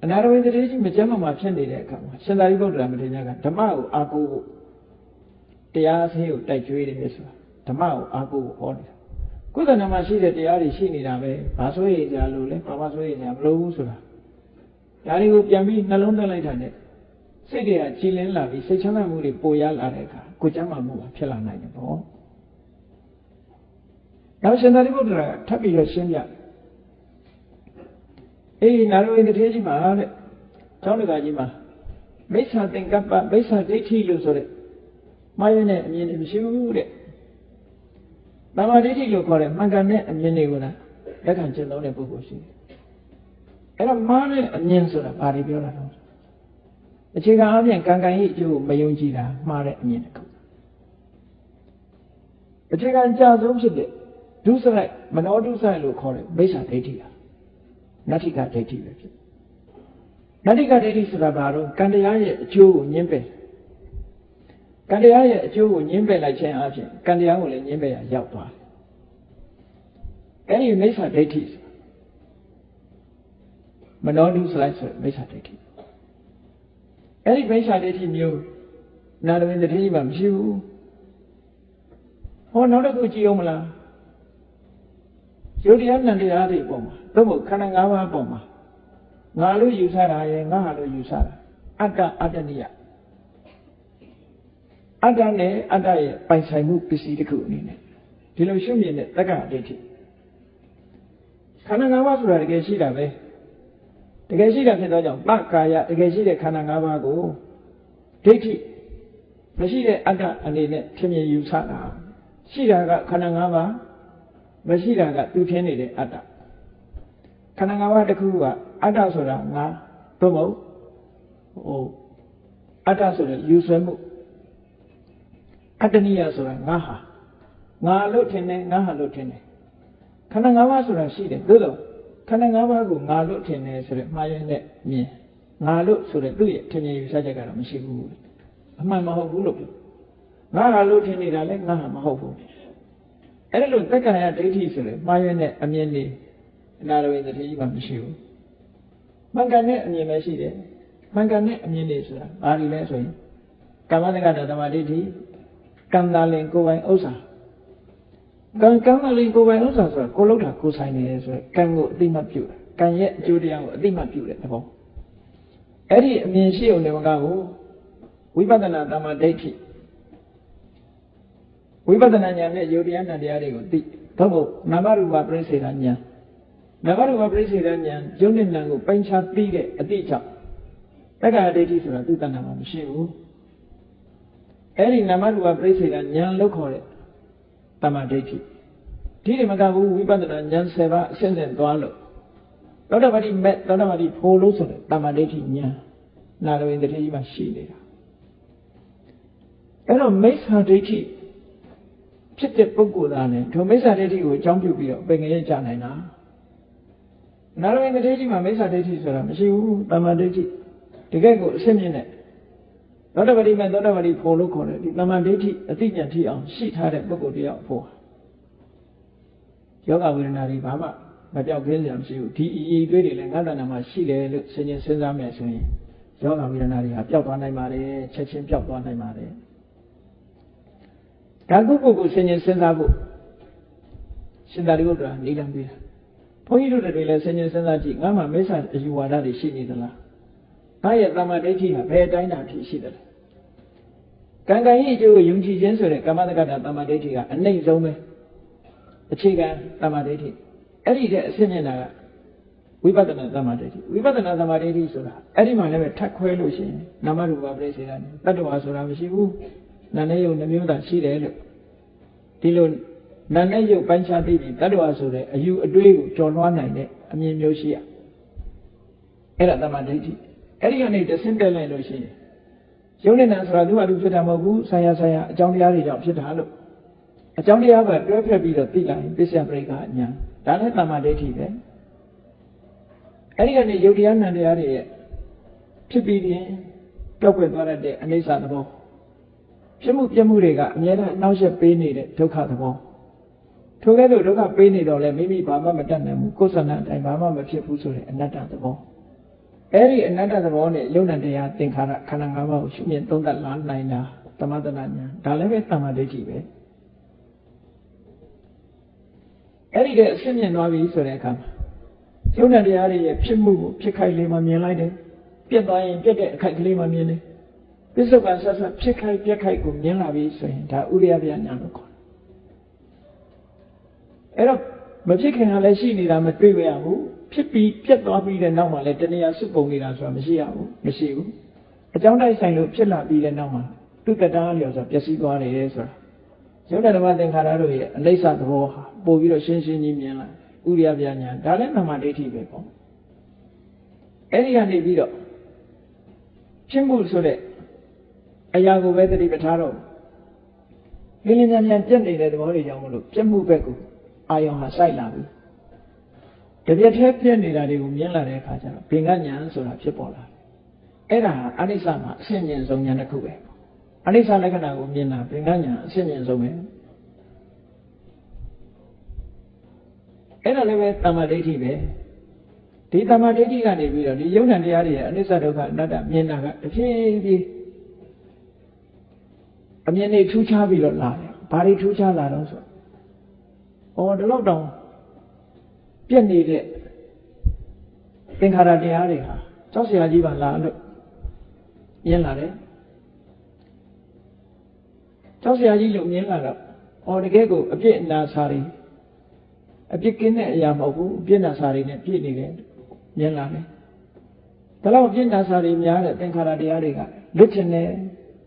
အနာရဝိတ္တိကြီးမကျမ်းမှာဖြစ်နေတဲ့အခါမှာရှင်သာရိပုတ္တရာမထေရကဓမ္မကိုအားကိုးဖို့တရားအစင်းကိုတိုက်ကြွေးတယ်ဆိုတာဓမ္မကိုအားကိုးဖို့ဟောနေတာကိုယ်တဏ္ဍာမှာရှိတဲ့တရားတွေရှိနေတာပဲဘာဆိုရကြလို့လဲဘာမှဆိုရကြမလို့ဘူးဆိုတာဒါတွေကိုပြန်ပြီးနှလုံးသွင်းလိုက်တာနဲ့စိတ်တွေကကြည်လင်းလာပြီးစိတ်ချမ်းသာမှုတွေပိုရလာတဲ့အခါကိုယ်ကျမ်းမာမှုဖြစ်လာနိုင်တယ်ပေါ့နောက်ရှင်သာရိပုတ္တရာထပ်ပြီးတော့ရှင်းပြနာရဝိတ္တိကြီးမှာတဲ့ကျောင်းတကာကြီးမှာမိစ္ဆာသင်္ကပ္ပမိစ္ဆာဒိဋ္ဌိလို့ဆိုတဲ့မှားရတဲ့အမြင်တွေမရှိဘူးတဲ့သမာဓိဋ္ဌိလို့ခေါ်တဲ့မှန်ကန်တဲ့အမြင်တွေကိုလက်ခံကျင့်သုံးတဲ့ပုဂ္ဂိုလ်ရှိတယ်အဲ့တော့မှားတဲ့အမြင်ဆိုတာဘာတွေပြောတာလဲအခြေခံအပြင်ကံကံရဲ့အကျိုးကိုမယုံကြည်တာမှားတဲ့အမြင်တစ်ခုအခြေခံကြဆုံးဖြစ်တဲ့ဒုစရိုက်မနောဒုစရိုက်လို့ခေါ်တဲ့မိစ္ဆာဒိဋ္ဌိဟာနတ္ထိကဒိဋ္ဌိပဲဖြစ်နတ္ထိကဒိဋ္ဌိဆိုတာဘာလို့ကံတရားရဲ့အကျိုးကိုညှင်းပယ်ကံတရားရဲ့အကျိုးကိုညှင်းပယ်လိုက်ခြင်းအပြင်ကံတရားကိုလည်းညှင်းပယ်ရရောက်သွားတယ်အဲဒီမိစ္ဆာဒိဋ္ဌိမနောဒုစရိုက်ဆိုမိစ္ဆာဒိဋ္ဌိအဲဒီမိစ္ဆာဒိဋ္ဌိမျိုးနာရဝိတ္တိကြီးမှာမရှိဘူးဟောနောက်တစ်ခုကြည့်အောင်မလားယုတ်တရားနံတရားတွေပုံမှာသို့မဟုတ်ခန္ဓာ၅ပါးပုံမှာငါလို့ယူဆတာရဲ့ငါဟာလို့ယူဆတာအတ္တအတ္တနိယအတ္တနဲ့အတ္တရဲ့ပိုင်ဆိုင်မှုပစ္စည်းတစ်ခုအနေနဲ့ဒီလိုရှုမြင်တဲ့တက္ကဒိဋ္ဌိခန္ဓာ၅ပါးဆိုတာတကယ်ရှိတာပဲတကယ်ရှိတာဖြစ်သောကြောင့်ပကာယတကယ်ရှိတဲ့ခန္ဓာ၅ပါးကိုဒိဋ္ဌိမရှိတဲ့အတ္တအနေနဲ့ထင်မြင်ယူဆတာရှိတာကခန္ဓာ၅ပါးမရှိတာကသူထင်နေတဲ့အတ္တခန္ဓာ၅ပါးတစ်ခုကအ အတ္တဆိုတာငါသို့မဟုတ်အတ္တဆိုတဲ့ယူဆွဲမှုအတ္တနိယဆိုတာငါဟာငါလို့ထင်တယ်ငါဟာလို့ထင်တယ်ခန္ဓာ၅ပါးဆိုတာရှိတယ်သို့တော့ခန္ဓာ၅ပါးကိုငါလို့ထင်တယ်ဆိုတဲ့မှားယွင်းတဲ့မြင်ငါလို့ဆိုတဲ့သူ့ရဲ့ထင်မြင်ယူဆချက်ကတော့မရှိဘူးအမှန်မဟုတ်ဘူးလို့ပြောငါဟာလို့ထင်နေတာလည်းငါဟာမဟုတ်ဘူးအဲ့ဒါလို့သက္ကာယဒိဋ္ဌိဆိုတဲ့မှားယွင်းတဲ့အမြင်တွေအနာရဝိသတိကြီးမှမရှိဘူးမှန်ကန်တဲ့အမြင်ပဲရှိတယ်မှန်ကန်တဲ့အမြင်တွေဆိုတာဘာတွေလဲဆိုရင်ကာမတက္ကတာသမာဓိဋ္ဌိကံတာလင်ကိုယ်ပိုင်ဥစ္စာကံတာလင်ကိုယ်ပိုင်ဥစ္စာဆိုတာကိုလောက်တာကိုဆိုင်နေတယ်ဆိုရယ်ကံကိုအတိမတ်ပြုတာကံရဲ့အကျိုးတရားကိုအတိမတ်ပြုတဲ့သဘောအဲ့ဒီအမြင်ရှိုံနေမကဘူးဝိပဿနာသမာဓိဋ္ဌိဝိပဿနာဉာဏ်နဲ့ယုတ်တရားနဲ့တရားတွေကိုသိတော့ဘုနာမရူပပရိစ္ဆေဒဉာဏ်နာမရူပပရိစ္ဆေဒဉာဏ်ယုတ်နဲ့ဉာဏ်ကိုပိုင်းခြားသိတဲ့အတိအကျတက္ကရာဒိဋ္ဌိဆိုတာသူ့တဏ္ဍာမှာမရှိဘူးအဲ့ဒီနာမရူပပရိစ္ဆေဒဉာဏ်လို့ခေါ်တဲ့တမ္မာဒိဋ္ဌိဒီမကဘူးဝိပဿနာဉာဏ်7ပါးအစဉ်စဉ်သွားလို့သောတာပတိမဲ့သောတာပတိဖို့လို့ဆိုတဲ့တမ္မာဒိဋ္ဌိဉာဏ်နာရဝိတ္တိကြီးမှာရှိနေတာအဲ့တော့မိစ္ဆာဒိဋ္ဌိဖြစ်တဲ့ပုဂ္ဂိုလ်သားနဲ့ဒုမိစ္ဆာဒိဋ္ဌိကိုအကြောင်းပြုပြီးတော့ပင်ငရဲကြနိုင်တာနာရဝိတ္တိကြီးမှာမိစ္ဆာဒိဋ္ဌိဆိုတာမရှိဘူးတမ္မာဒိဋ္ဌိတကယ်ကိုအစစ်မြင့်တဲ့သောတာပတိမဲ့သောတာပတိဖို့လို့ခေါ်တဲ့ဒီတမ္မာဒိဋ္ဌိအသိဉာဏ်ထိအောင်ရှိထားတဲ့ပုဂ္ဂိုလ်တယောက်ဖို့ယောဂဝေဒနာတွေဘာမှမပြောက်ခင်းစရာမရှိဘူးဒီအည်သွေးတွေလည်းငါးတဏ္ဍာမှာရှိတယ်လို့စဉ်းကျင်စဉ်းစားမယ်ဆိုရင်ယောဂဝေဒနာတွေဟာပျောက်သွားနိုင်ပါတယ်ချက်ချင်းပျောက်သွားနိုင်ပါတယ်ဒါကုပုဂ္ဂိုလ်စဉ်းကျင်စဉ်းစားဖို့ရှင်သာရိပုတ္တရာနေလံပေးတာဘုန်းကြီးတို့တွေလည်းစဉ်းကျင်စဉ်းစားကြည့်ငါမှမိစ္ဆာအယူဝါဒတွေရှိနေသလားငါရဲ့တမ္မာဒိဋ္ဌိဟာဘယ်အတိုင်းတာဖြစ်ရှိသလဲကံကံရဲ့အကျိုးကိုယုံကြည်ခြင်းဆိုတဲ့ကာမတက္ကတာတမ္မာဒိဋ္ဌိကအနှိမ့်ဆုံးပဲအခြေခံတမ္မာဒိဋ္ဌိအဲ့ဒီတဲ့အစစ်မြင်တာကဝိပဿနာတမ္မာဒိဋ္ဌိဝိပဿနာတမ္မာဒိဋ္ဌိဆိုတာအဲ့ဒီမှာလည်းပဲထပ်ခွဲလို့ရှိရင်နာမရူပပရိစ္ဆေဒနဲ့တတ္တဝါဆိုတာမရှိဘူးနာနဲ့ယုတ်နှမျိုးသာရှိတယ်လို့ဒီလိုနာနဲ့ယုတ်ပိုင်းခြားသိပြီးတတ္တဝါဆိုတဲ့အယူအတွေးကိုကျော်လွှားနိုင်တဲ့အမြင်မျိုးရှိရအဲ့ဒါတမ္မာဒိဋ္ဌိအဲ့ဒီကနေတဆင့်တက်လိုက်လို့ရှိရင်ယုတ်နဲ့နာဆိုတာသူ့အတူဖြစ်တာမဟုတ်ဘူးဆရာဆရာအကြောင်းတရားတွေကြောင့်ဖြစ်တာလို့အကြောင်းတရားကတွဲဖက်ပြီးတော့သိလိုက်ရင်ပစ္စယပရိက္ခအညာဒါလည်းတမ္မာဒိဋ္ဌိပဲအဲ့ဒီကနေယုတ်တရားနံတရားတွေရဲ့ဖြစ်ပြီးရင်ပြောက်ွယ်သွားတဲ့အနိစ္စသဘောဖြစ်မှုပြမှုတွေကအများအားနှောက်ယှက်ပေးနေတဲ့ဒုက္ခသဘောထိုကဲ့သို့ဒုက္ခပေးနေတော့လဲမိမိဘာမှမတတ်နိုင်ဘူးကိုယ်ဆန္ဒအတိုင်းဘာမှမဖြစ်ဘူးဆိုတဲ့အနတ္တသဘောအဲ့ဒီအနတ္တသဘောနဲ့ယုတ်နံတရားသင်္ခါရခန္ဓာ၅ပါးကိုရှုမြင်သုံးသပ်လာနိုင်တာသမထနာညာဒါလည်းပဲတမ္မာဒိဋ္ဌိပဲအဲ့ဒီတဲ့အရှင်းမြင်သွားပြီဆိုတဲ့အခါမှာယုံနာတရားတွေရဲ့ဖြစ်မှုကိုဖြစ်ခိုက်လေးမှမြင်လိုက်တယ်ပြက်သွားရင်ပြက်တဲ့အခိုက်ကလေးမှမြင်တယ်ပစ္စုပန်ဆက်ဆက်ဖြစ်ခိုက်ပြက်ခိုက်ကိုမြင်လာပြီဆိုရင်ဒါဥရိယပြညာလို့ခေါ်တယ်အဲ့တော့မဖြစ်ခင်ကလည်းရှိနေတာမတွေ့ရဘူးဖြစ်ပြီးပြက်သွားပြီးတဲ့နောက်မှာလည်းတဏှာစုပုံနေတာဆိုတာမရှိဘူးအကြောင်းတိုက်ဆိုင်လို့ဖြစ်လာပြီးတဲ့နောက်မှာသူတတရားလျော်ဆိုပျက်စီးသွားတယ်ဆိုတာယုတ်ဓမ္မသင်္ခါရတို့ရဲ့အနိစ္စသဘောဟာပို့ပြီးတော့ရှင်းရှင်းကြီးမြင်လာဥရိယပြညာဒါလည်းတမ္မာဒိဋ္ဌိပဲပေါ့အဲ့ဒီကနေပြီးတော့ဖြစ်မှုဆိုတဲ့အရာကိုပဲသတိပဋ္ဌာန်းတော့လင်းလင်းမြန်မြန်ပြက်နေတဲ့သဘောတွေကြောင့်မလို့ပြက်မှုဘက်ကိုအာယုံဟာစိုက်လာပြီတပြက်တည်းပြက်နေတာတွေကိုမြင်လာတဲ့အခါကျတော့ဘင်္ဂညာဆိုတာဖြစ်ပေါ်လာအဲ့ဒါဟာအနိစ္စမှာအရှင်းမြင်ဆုံးဉာဏ်တစ်ခုပဲအနိစ္စလက္ခဏာကိုမြင်တာဘင်္ဂညာအရှင်းမြင်ဆုံးပဲအဲ့ဒါလည်းပဲတမ္မာဒိဋ္ဌိပဲဒီတမ္မာဒိဋ္ဌိကနေပြီးတော့ဒီယုံ nant တရားတွေရဲ့အနိစ္စဒုက္ခအနတ္တမြင်တာကတဖြည်းဖြည်းအမြင်တွေထူးခြားပြီးတော့လာတယ်ဘာတွေထူးခြားလာတော့ဆိုဒီလောက်တောင်ပြည့်နေတဲ့သင်္ခါရတရားတွေဟာကြောက်စရာကြီးပါလားလို့မြင်လာတယ်ကြောက်စရာကြီးလို့မြင်လာတော့တကယ်ကိုအပြစ်အနာစာတွေအပြစ်ကင်းတဲ့အရာမဟုတ်ဘူးအပြစ်နာစာတွေနဲ့ပြည့်နေတယ်မြင်လာတယ်ဒါတော့အပြစ်နာစာတွေများတဲ့သင်္ခါရတရားတွေကလွတ်ချင်တယ်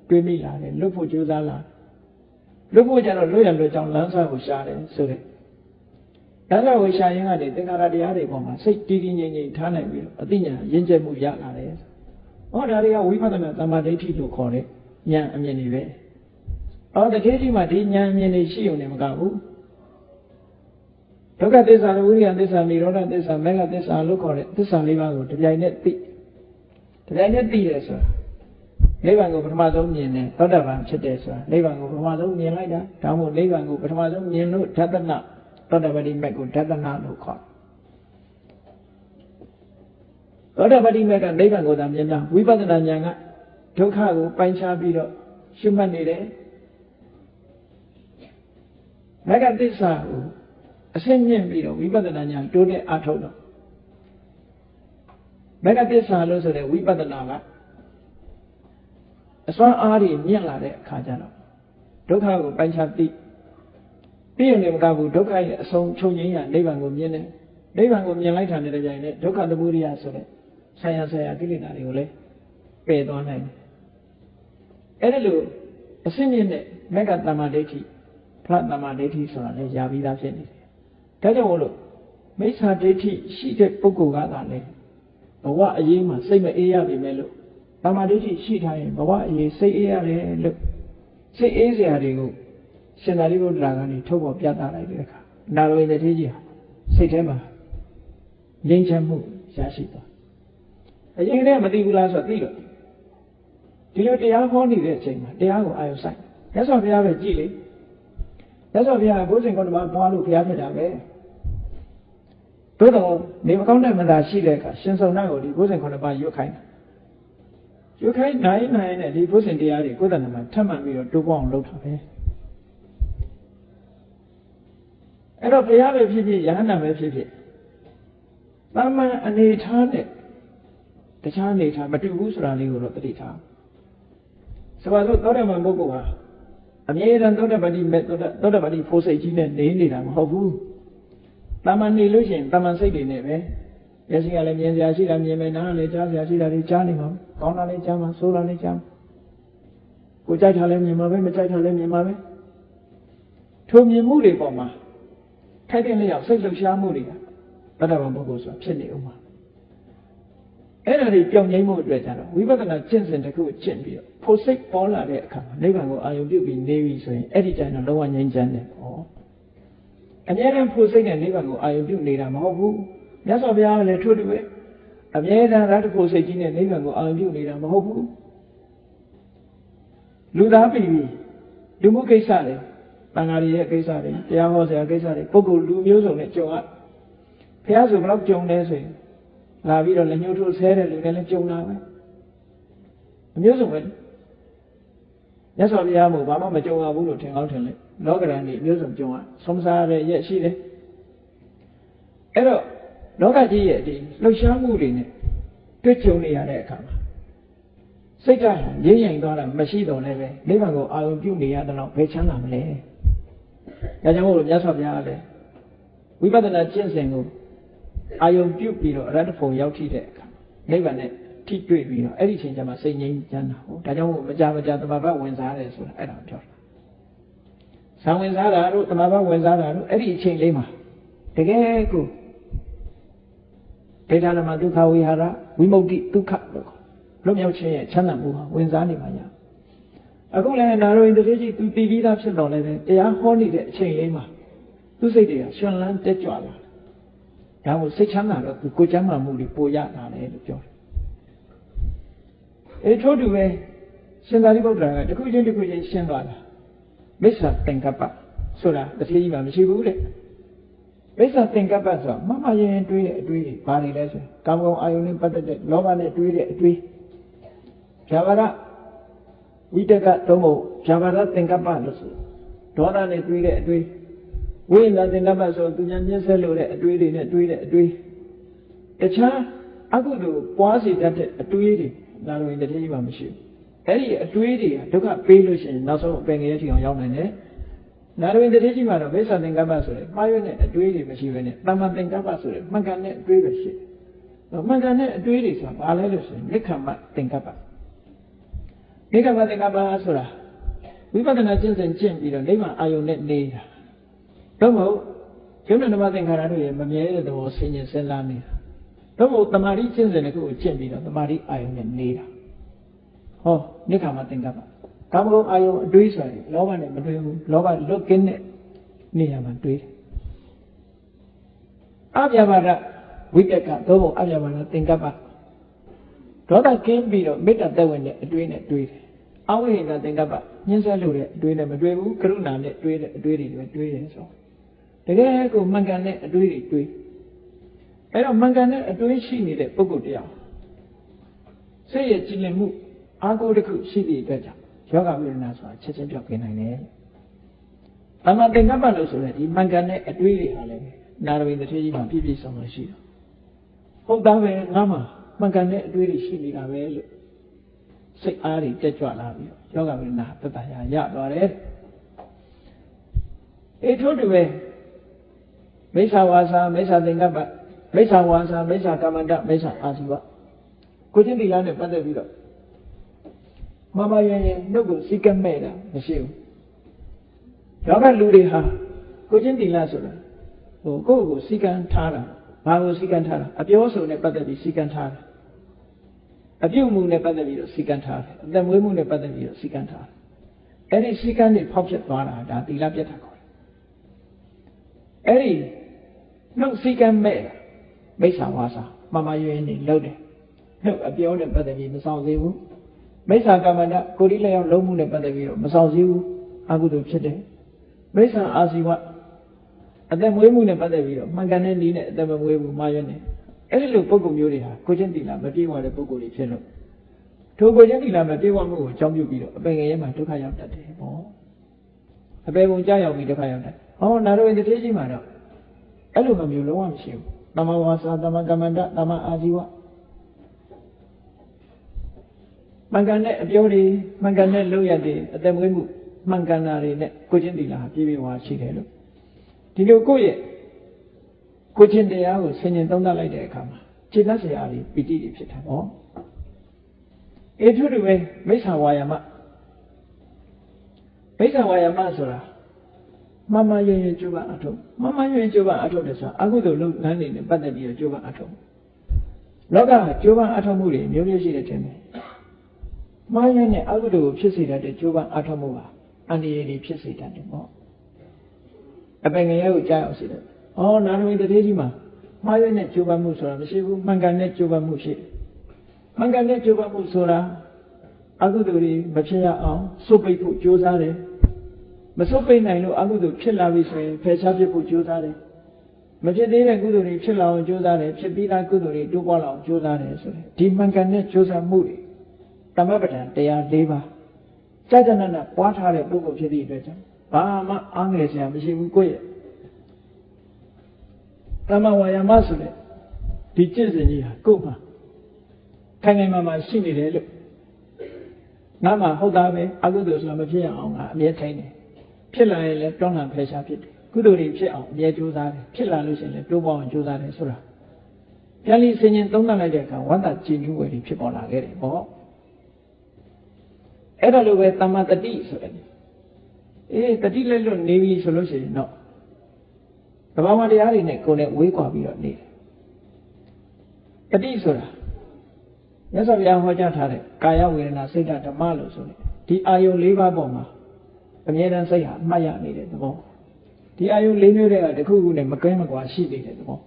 တွေးမိလာတယ်လွတ်ဖို့ကြိုးစားလာလွတ်ဖို့ကြတော့လွတ်ရလွတ်ကြောင်းလမ်းစာကိုရှားတယ်ဆိုတဲ့ ဒါကြောင့်ဝိရှာယင်းကနေသင်္ခါရတရားတွေပေါ်မှာစိတ်တည်တည်ငြိမ်ငြိမ်ထားနိုင်ပြီးတော့အသိဉာဏ်ရင့်ကျက်မှုရလာတယ်။ဟောဒါတွေကဝိပဿနာသမ္မာဒိဋ္ဌိလို့ခေါ်တဲ့ဉာဏ်အမြင်တွေပဲ။အော်တကယ်ကြီးမှဒီဉာဏ်အမြင်တွေရှိုံနဲ့မကဘူး။ဒုက္ခသစ္စာဝိရိယသစ္စာနိရောဓသစ္စာမေဃသစ္စာလို့ခေါ်တဲ့သစ္စာလေးပါးကိုတပြိုင်နက်သိ။တပြိုင်နက်သိတယ်ဆိုတာနိဗ္ဗာန်ကိုပထမဆုံးမြင်တယ်သောတာပန်ဖြစ်တယ်ဆိုတာနိဗ္ဗာန်ကိုပထမဆုံးမြင်လိုက်တာဒါမှမဟုတ်နိဗ္ဗာန်ကိုပထမဆုံးမြင်လို့ဓတ္တနာသောတာပတိမေကိုဓတ္တနာလို့ခေါ်သောတာပတိမေကနိဗ္ဗာန်ကိုသာမြင်တာဝိပဿနာဉာဏ်ကဒုက္ခကိုပိုင်းခြားပြီးတော့ရှုမှတ်နေတယ်မေကသစ္စာကိုအရှင်းမြင့်ပြီးတော့ဝိပဿနာဉာဏ်တိုးတဲ့အားထုတ်တော့မေကသစ္စာလို့ဆိုတဲ့ဝိပဿနာကအစွမ်းအားတွေမြင့်လာတဲ့အခါကျတော့ဒုက္ခကိုပိုင်းခြားသိပြီးရင်လည်းမကဘူးဒုက္ခရဲ့အဆုံးချုပ်ငြိမ်းရာနိဗ္ဗာန်ကိုမြင်တယ်နိဗ္ဗာန်ကိုမြင်လိုက်တာနဲ့တပြိုင်နက်ဒုက္ခသမုဒယဆိုတဲ့ဆရာကိလေသာတွေကိုလည်းပယ်သွားနိုင်တယ်အဲ့ဒါလို့အရှင်းမြင့်တဲ့မေဃတမ္မာဒိဋ္ဌိဖလားတမ္မာဒိဋ္ဌိဆိုတာလည်းယာပြီးသားဖြစ်နေတယ်ဒါကြောင့်မို့လို့မိစ္ဆာဒိဋ္ဌိရှိတဲ့ပုဂ္ဂိုလ်ကသာလေဘဝအရေးမှာစိတ်မအေးရပြီမဲ့လို့တမ္မာဒိဋ္ဌိရှိထားရင်ဘဝအရေးစိတ်အေးရတယ်လို့စိတ်အေးစရာတွေကိုရှင်သာရိပုတ္တရာကနေထုတ်ပေါ်ပြသလိုက်တဲ့အခါနာရဝိတ္တိကြီးဟာစိတ်ထဲမှာငြိမ်းချမ်းမှုရရှိသွားအရင်ကတည်းကမသိဘူးလားဆိုတော့သိလို့ဒီလိုတရားဟောနေတဲ့အချိန်မှာတရားကိုအာရုံစိုက်မြတ်စွာဘုရားပဲကြည်လေမြတ်စွာဘုရားဘုဇင်ကုဏ္ဏမပွားလို့ဘုရားဖြစ်တာပဲသို့တော်နေမကောင်းတဲ့မသာရှိတဲ့အခါရှင်စုံနာကိုဒီဘုဇင်ကုဏ္ဏမရွတ်ခိုင်းတာရွတ်ခိုင်းနိုင်နဲ့ဒီဘုဇင်တရားတွေကိုယ်တဏ္ဍမှာထပ်မှန်ပြီးတော့တိုးပေါအောင်လုပ်တာပဲအဲ့တော့ဘုရားပဲဖြစ်ဖြစ်ယဟန္တာပဲဖြစ်ဖြစ်သမ္မာအနေထားနဲ့တခြားအနေထားမတူဘူးဆိုတာလေးကိုတော့သတိထားဆိုပါစို့သောတာပန်ပုဂ္ဂိုလ်ဟာအမြဲတမ်းသောတာပတိမဲ့သောတာပတိဖို့စိတ်ကြီးနဲ့နေနေတာမဟုတ်ဘူးသမ္မာနေလို့ရှိရင်သမ္မာစိတ်တွေနဲ့ပဲမျက်စိကလည်းမြင်စရာရှိတာမြင်မယ်နားလည်းကြားစရာရှိတာတွေကြားနေမှာကောင်းတာလည်းကြားမှာဆိုးတာလည်းကြားမှာကိုကြိုက်တာလည်းမြင်မှာပဲမကြိုက်တာလည်းမြင်မှာပဲထိုမြင်မှုတွေပေါ်မှာထိုက်တဲ့လျောက်စိတ်လှုပ်ရှားမှုတွေကသောတာပန်ပုဂ္ဂိုလ်ဆိုတာဖြစ်နေဦးမှာအဲ့ဒါတွေပြောင်းငြိမ်းမှုအတွက်ကြတော့ဝိပဿနာကျင့်စဉ်တစ်ခုကျင့်ပြီးတော့ဖို့စိတ်ပေါ်လာတဲ့အခါမှာနိဗ္ဗာန်ကိုအာရုံပြုပြီးနေပြီဆိုရင်အဲ့ဒီကျရင်တော့လုံးဝငြိမ်းချမ်းတယ်ဟောအမြဲတမ်းဖို့စိတ်နဲ့နိဗ္ဗာန်ကိုအာရုံပြုနေတာမဟုတ်ဘူးမြတ်စွာဘုရားကလည်းထို့တူပဲအမြဲတမ်းရတ္တဖို့စိတ်ကြီးနဲ့နိဗ္ဗာန်ကိုအာရုံပြုနေတာမဟုတ်ဘူးလူသားပြည်လူမှုကိစ္စတွေတန်ဃာတွေရဲ့ကိစ္စတွေတရားဟောစရာကိစ္စတွေပုဂ္ဂိုလ်လူမျိုးစုံနဲ့ကြုံရဘုရားဆိုဘယ်တော့ကြုံလဲဆိုရင်လာပြီးတော့လက်ညှိုးထိုးဆဲတဲ့လူတွေလည်းကြုံလာပဲအမျိုးစုံပဲမြတ်စွာဘုရားမို့ဘာမှမကြုံရဘူးလို့ထင်ကောင်းထင်လေလောကရန်ကြီးအမျိုးစုံကြုံရဆုံးစားရတဲ့ရက်ရှိတယ်အဲ့တော့လောကကြီးရဲ့ဒီလှုပ်ရှားမှုတွေနဲ့တွေ့ကြုံနေရတဲ့အခါမှာစိတ်ကငြိမ့်ငြိမ်သွားတာမရှိတော့လည်းပဲနိဗ္ဗာန်ကိုအာရုံပြုနေရတဲ့တော့ဘယ်ချမ်းသာမလဲဒါကြောင့်မို့လို့မြတ်စွာဘုရားကလည်းဝိပဿနာကျင့်စဉ်ကိုအာယုံပြုတ်ပြီးတော့အရဟတဖို့ရောက်ထိတဲ့အခါနိဗ္ဗာန်နဲ့ထိတွေ့ပြီးတော့အဲ့ဒီအချိန်ကျမှစိတ်ငြိမ်းချမ်းတာဟုတ်ဒါကြောင့်မို့မကြသမဘာဝင်စားတယ်ဆိုတာအဲ့ဒါပြောတာဇံဝင်စားတာတို့သမဘာဝင်စားတာတို့အဲ့ဒီအချိန်လေးမှာတကယ်ကိုဒေတာဓမ္မဒုက္ခဝိဟာရဝိမု ക്തി ဒုက္ခလို့လွတ်မြောက်ခြင်းရဲ့ချမ်းသာမှုဟာဝင်စားနေမှာညာအခုလည်းနာရောင်တတိကြီးသူတည်ပြီးသားဖြစ်တော်လည်းတရားဟောနေတဲ့အချိန်လေးမှာသူစိတ်တွေကရှင်လန်းတက်ကြွလာဒါကိုစိတ်ချမ်းသာတော့သူကိုယ်ချမ်းသာမှုတွေပိုရလာတယ်လို့ပြောတယ်အဲထို့တူပဲရှင်သာရိပုတ္တရာကတစ်ခုချင်းရှင်းသွားတာမိစ္ဆာသင်္ကပ္ပဆိုတာတတိကြီးမှမရှိဘူးတဲ့မိစ္ဆာသင်္ကပ္ပဆိုတာမမရင်တွေးတဲ့အတွေးတွေဘာတွေလဲဆိုကာမဂုဏ်အာယုန်နဲ့ပတ်သက်တဲ့လောဘနဲ့တွေးတဲ့အတွေးဇာဝရဝိတကသုံးဖို့ဇာဝရသင်္ကပ္ပလို့ဆိုဒေါသနဲ့တွေးတဲ့အတွေးဝိညာဉ်သင်္ကပ္ပဆိုသူများမျက်ဆက်လို့တဲ့အတွေးတွေနဲ့တွေးတဲ့အတွေးတခြားအကုသိုလ်ပွားစေတတ်တဲ့အတွေးတွေဒါလိုရင်တတိယမှမရှိဘူးအဲ့ဒီအတွေးတွေကဒုက္ခပေးလို့ရှိရင်နောက်ဆုံးအပင်ငယ်ထီအောင်ရောက်နိုင်တယ်နာရဝိတ္တိရှိမှတော့မိစ္ဆာသင်္ကပ္ပဆိုတဲ့မှားရွက်တဲ့အတွေးတွေမရှိဘဲနဲ့တမ္မာသင်္ကပ္ပဆိုတဲ့မှန်ကန်တဲ့အတွေးပဲရှိတယ်မှန်ကန်တဲ့အတွေးတွေဆိုတာဘာလဲလို့ဆိုရင်နိက္ခမသင်္ကပ္ပနိက္ခမသင်္ကပ္ပဆိုတာဝိပဿနာကျင့်စဉ်ကျင့်ပြီးတော့နိဗ္ဗာန်အာယုန်နဲ့နေတာတော့မဟုတ် ယုံနာဓမ္မသင်္ခါရတို့ရဲ့မမြဲတဲ့သဘောဆင်ញင်စဉ်းစားနေတာတော့မို့တမာတိကျင့်စဉ်တစ်ခုကိုကျင့်ပြီးတော့တမာတိအာယုံနဲ့နေတာဟောနိခါမသင်္ကပ္ပကာမဂုဏ်အာယုံအတွေးဆိုရင်လောဘနဲ့မတွေးဘူးလောဘလွတ်ကင်းတဲ့နေရာမှာတွေးတယ်အပြာပါဒဝိပက္ခသို့မဟုတ်အပြာပါဒသင်္ကပ္ပဒေါသကင်းပြီးတော့မေတ္တာသက်ဝင်တဲ့အတွေးနဲ့တွေးတယ်အဝိဟိတသင်္ကပ္ပညှင်းဆဲလို့တဲ့အတွေးနဲ့မတွေးဘူးကရုဏာနဲ့တွေးတဲ့အတွေးတွေပဲတွေးတယ်ဆိုတကယ်ကိုမှန်ကန်တဲ့အတွေးတွေတွေးအဲ့တော့မှန်ကန်တဲ့အတွေးရှိနေတဲ့ပုဂ္ဂိုလ်တရားစိတ်ရဲ့ကြည်လင်မှုအာကိုတစ်ခုရှိသည့်အတွက်ကြောင့်ယောဂဝိရဏဆိုတာချက်ချင်းပြောက်ပြနိုင်တယ်။သမသင်္ကပ္ပလို့ဆိုတဲ့ဒီမှန်ကန်တဲ့အတွေးတွေဟာလည်းနာရဝိတ္ထေကြီးမှာပြည့်ပြည့်စုံစုံရှိတယ်။ဟုတ်သားပဲငါမှမှန်ကန်တဲ့အတွေးတွေရှိနေတာပဲလို့စိတ်အားတွေတက်ကြွလာပြီးယောဂဝိရဏတတရာရသွားတယ်။အေထို့တူပဲမိစ္ဆာဝါစာမိစ္ဆာသင်္ကပ္ပမိစ္ဆာဝါစာမိစ္ဆာကမ္မန္တမိစ္ဆာအာဇီဝကိုချင်းသီလနဲ့ပတ်သက်ပြီးတော့မမယရင်နှုတ်ကိုစိတ်ကမဲ့တာမရှိဘူးယောဂလူတွေဟာကိုချင်းသီလဆိုတာကိုယ့်ကိုစိတ်ကမ်းထားတာဘာကိုစိတ်ကမ်းထားတာအပြောဆိုနဲ့ပတ်သက်ပြီးစိတ်ကမ်းထားတယ်အပြုမှုနဲ့ပတ်သက်ပြီးတော့စိတ်ကမ်းထားတယ်အသက်မွေးမှုနဲ့ပတ်သက်ပြီးတော့စိတ်ကမ်းထားတယ်အဲ့ဒီစိတ်ကမ်းတွေဖောက်ပြသွားတာဒါသီလပြတ်တာခေါ်တယ်အဲ့ဒီနှုတ်စိတ်ကမ်းမဲ့တာမိစ္ဆာဝါစာမမယရင်နေလုပ်တယ်နှုတ်အပြောနဲ့ပတ်သက်ပြီးမဆောင်သေးဘူးမိစ္ဆာကမ္မန္တကိုယ်ဒီလျောက်လုံးမှုနဲ့ပတ်သက်ပြီးတော့မဆောင်စည်းဘူးအကုသိုလ်ဖြစ်တယ်မိစ္ဆာအာဇီဝအသက်မွေးမှုနဲ့ပတ်သက်ပြီးတော့မှန်ကန်တဲ့နည်းနဲ့အသက်မမွေးဘူးမှားရွံ့တယ်အဲ့ဒီလိုပုဂ္ဂိုလ်မျိုးတွေဟာကိုချင်းသီလမပြေဝတဲ့ပုဂ္ဂိုလ်တွေဖြစ်လို့ထိုကိုချင်းသီလမပြေဝမှုကိုအကြောင်းပြုပြီးတော့အပင်ငယ်ရဲမှာဒုက္ခရောက်တတ်တယ်ပေါ့အပေပုံကြားရောက်ပြီးဒုက္ခရောက်တတ်ဟောနာရဝိတ္ထေကြီးမှာတော့အဲ့လိုမျိုးလုံးဝမရှိဘူးတမဝါစာတမကမ္မန္တတမအာဇီဝမှန်ကန်တဲ့အပြောတွေမှန်ကန်တဲ့လုပ်ရတွေအသက်မွေးမှုမှန်ကန်တာတွေနဲ့ကိုချင်းသီလဟာပြည့်ပြည့်ဝါရှိတယ်လို့ဒီလိုကိုယ့်ရဲ့ကိုချင်းတရားကိုဆင်ញင်သုံးသပ်လိုက်တဲ့အခါမှာခြေသက်စရာတွေပီတိတွေဖြစ်တာပေါ့အေထုတူပဲမိစ္ဆာဝါယာမဆိုတာမမယရင်ကျိုးပအထုမမယရင်ကျိုးပအထုတဲ့ဆိုတာအကုသိုလ်လုပ်ငန်းတွေနဲ့ပတ်သက်ပြီးတော့ကျိုးပအထုလောကကျိုးပအထုမှုတွေမျိုးမျိုးရှိတဲ့တင်တယ်မှားရနဲ့အကုသိုလ်ကိုဖြစ်စေတတ်တဲ့ကျိုးပအထုမှုဟာအန္တရာယ်တွေဖြစ်စေတတ်တယ်ပေါ့အပင်ငယ်ကိုကြားအောင်စေတယ်ဩနာရဝိတ္ထေကြီးမှာမှားရနဲ့ကျိုးပမှုဆိုတာမရှိဘူးမှန်ကန်တဲ့ကျိုးပမှုရှိတယ်မှန်ကန်တဲ့ကျိုးပမှုဆိုတာအကုသိုလ်တွေမဖြစ်ရအောင်စုပ်ပိတ်ဖို့ကြိုးစားတယ်မစုပ်ပိတ်နိုင်လို့အကုသိုလ်ဖြစ်လာပြီဆိုရင်ဖယ်ရှားပြဖို့ကြိုးစားတယ်မဖြစ်သေးတဲ့ကုသိုလ်တွေဖြစ်လာအောင်ကြိုးစားတယ်ဖြစ်ပြီးသားကုသိုလ်တွေတိုးပွားလာအောင်ကြိုးစားတယ်ဆိုရင်ဒီမှန်ကန်တဲ့ကြိုးစားမှုတွေသမပဋ္ဌာန်တရား၄ပါးကြာကြာနာနာပွားထားတဲ့ပုဂ္ဂိုလ်ဖြစ်သည့်အတွက်ကြောင့်ဘာမှအားငယ်စရာမရှိဘူးကိုယ့်ရဲ့သမဝါယာမဆိုတဲ့ဒီကျင့်စဉ်ကြီးဟာကိုယ့်မှာခိုင်ခိုင်မာမာရှိနေတယ်လို့ငါမှဟုတ်သားပဲအကုသိုလ်ဆိုတာမဖြစ်ရအောင်ငါအမြဲထိုင်တယ်ဖြစ်လာရင်လည်းတွန်းလှန်ဖယ်ရှားဖြစ်တယ်ကုသိုလ်တွေဖြစ်အောင်အမြဲကြိုးစားတယ်ဖြစ်လာလို့ရှိရင်လည်းတိုးပွားအောင်ကြိုးစားတယ်ဆိုတာပြန်ပြီးဆင်ញင်သုံးသပ်လိုက်တဲ့အခါဝန္တာကြည်ညိုဝယ်တွေဖြစ်ပေါ်လာခဲ့တယ်ပေါ့အဲ့ဒါလိုပဲတမ္မာတတိဆိုတယ်တတိလက်လွတ်နေပြီဆိုလို့ရှိရင်တော့သဘာဝတရားတွေနဲ့ကိုယ်နဲ့ဝေးကွာပြီးတော့နေတယ်တတိဆိုတာမြတ်စွာဘုရားဟောကြားထားတဲ့ကာယဝေဒနာစိတ်ဓာတ်ဓမ္မလို့ဆိုတယ်ဒီအာယုံ၄ပါးပေါ်မှာအမြဲတမ်းစိတ်ဟာအမှတ်ရနေတဲ့သဘောဒီအာယုံ၄မျိုးတည်းကတစ်ခုခုနဲ့မကဲမကွာရှိနေတဲ့သဘော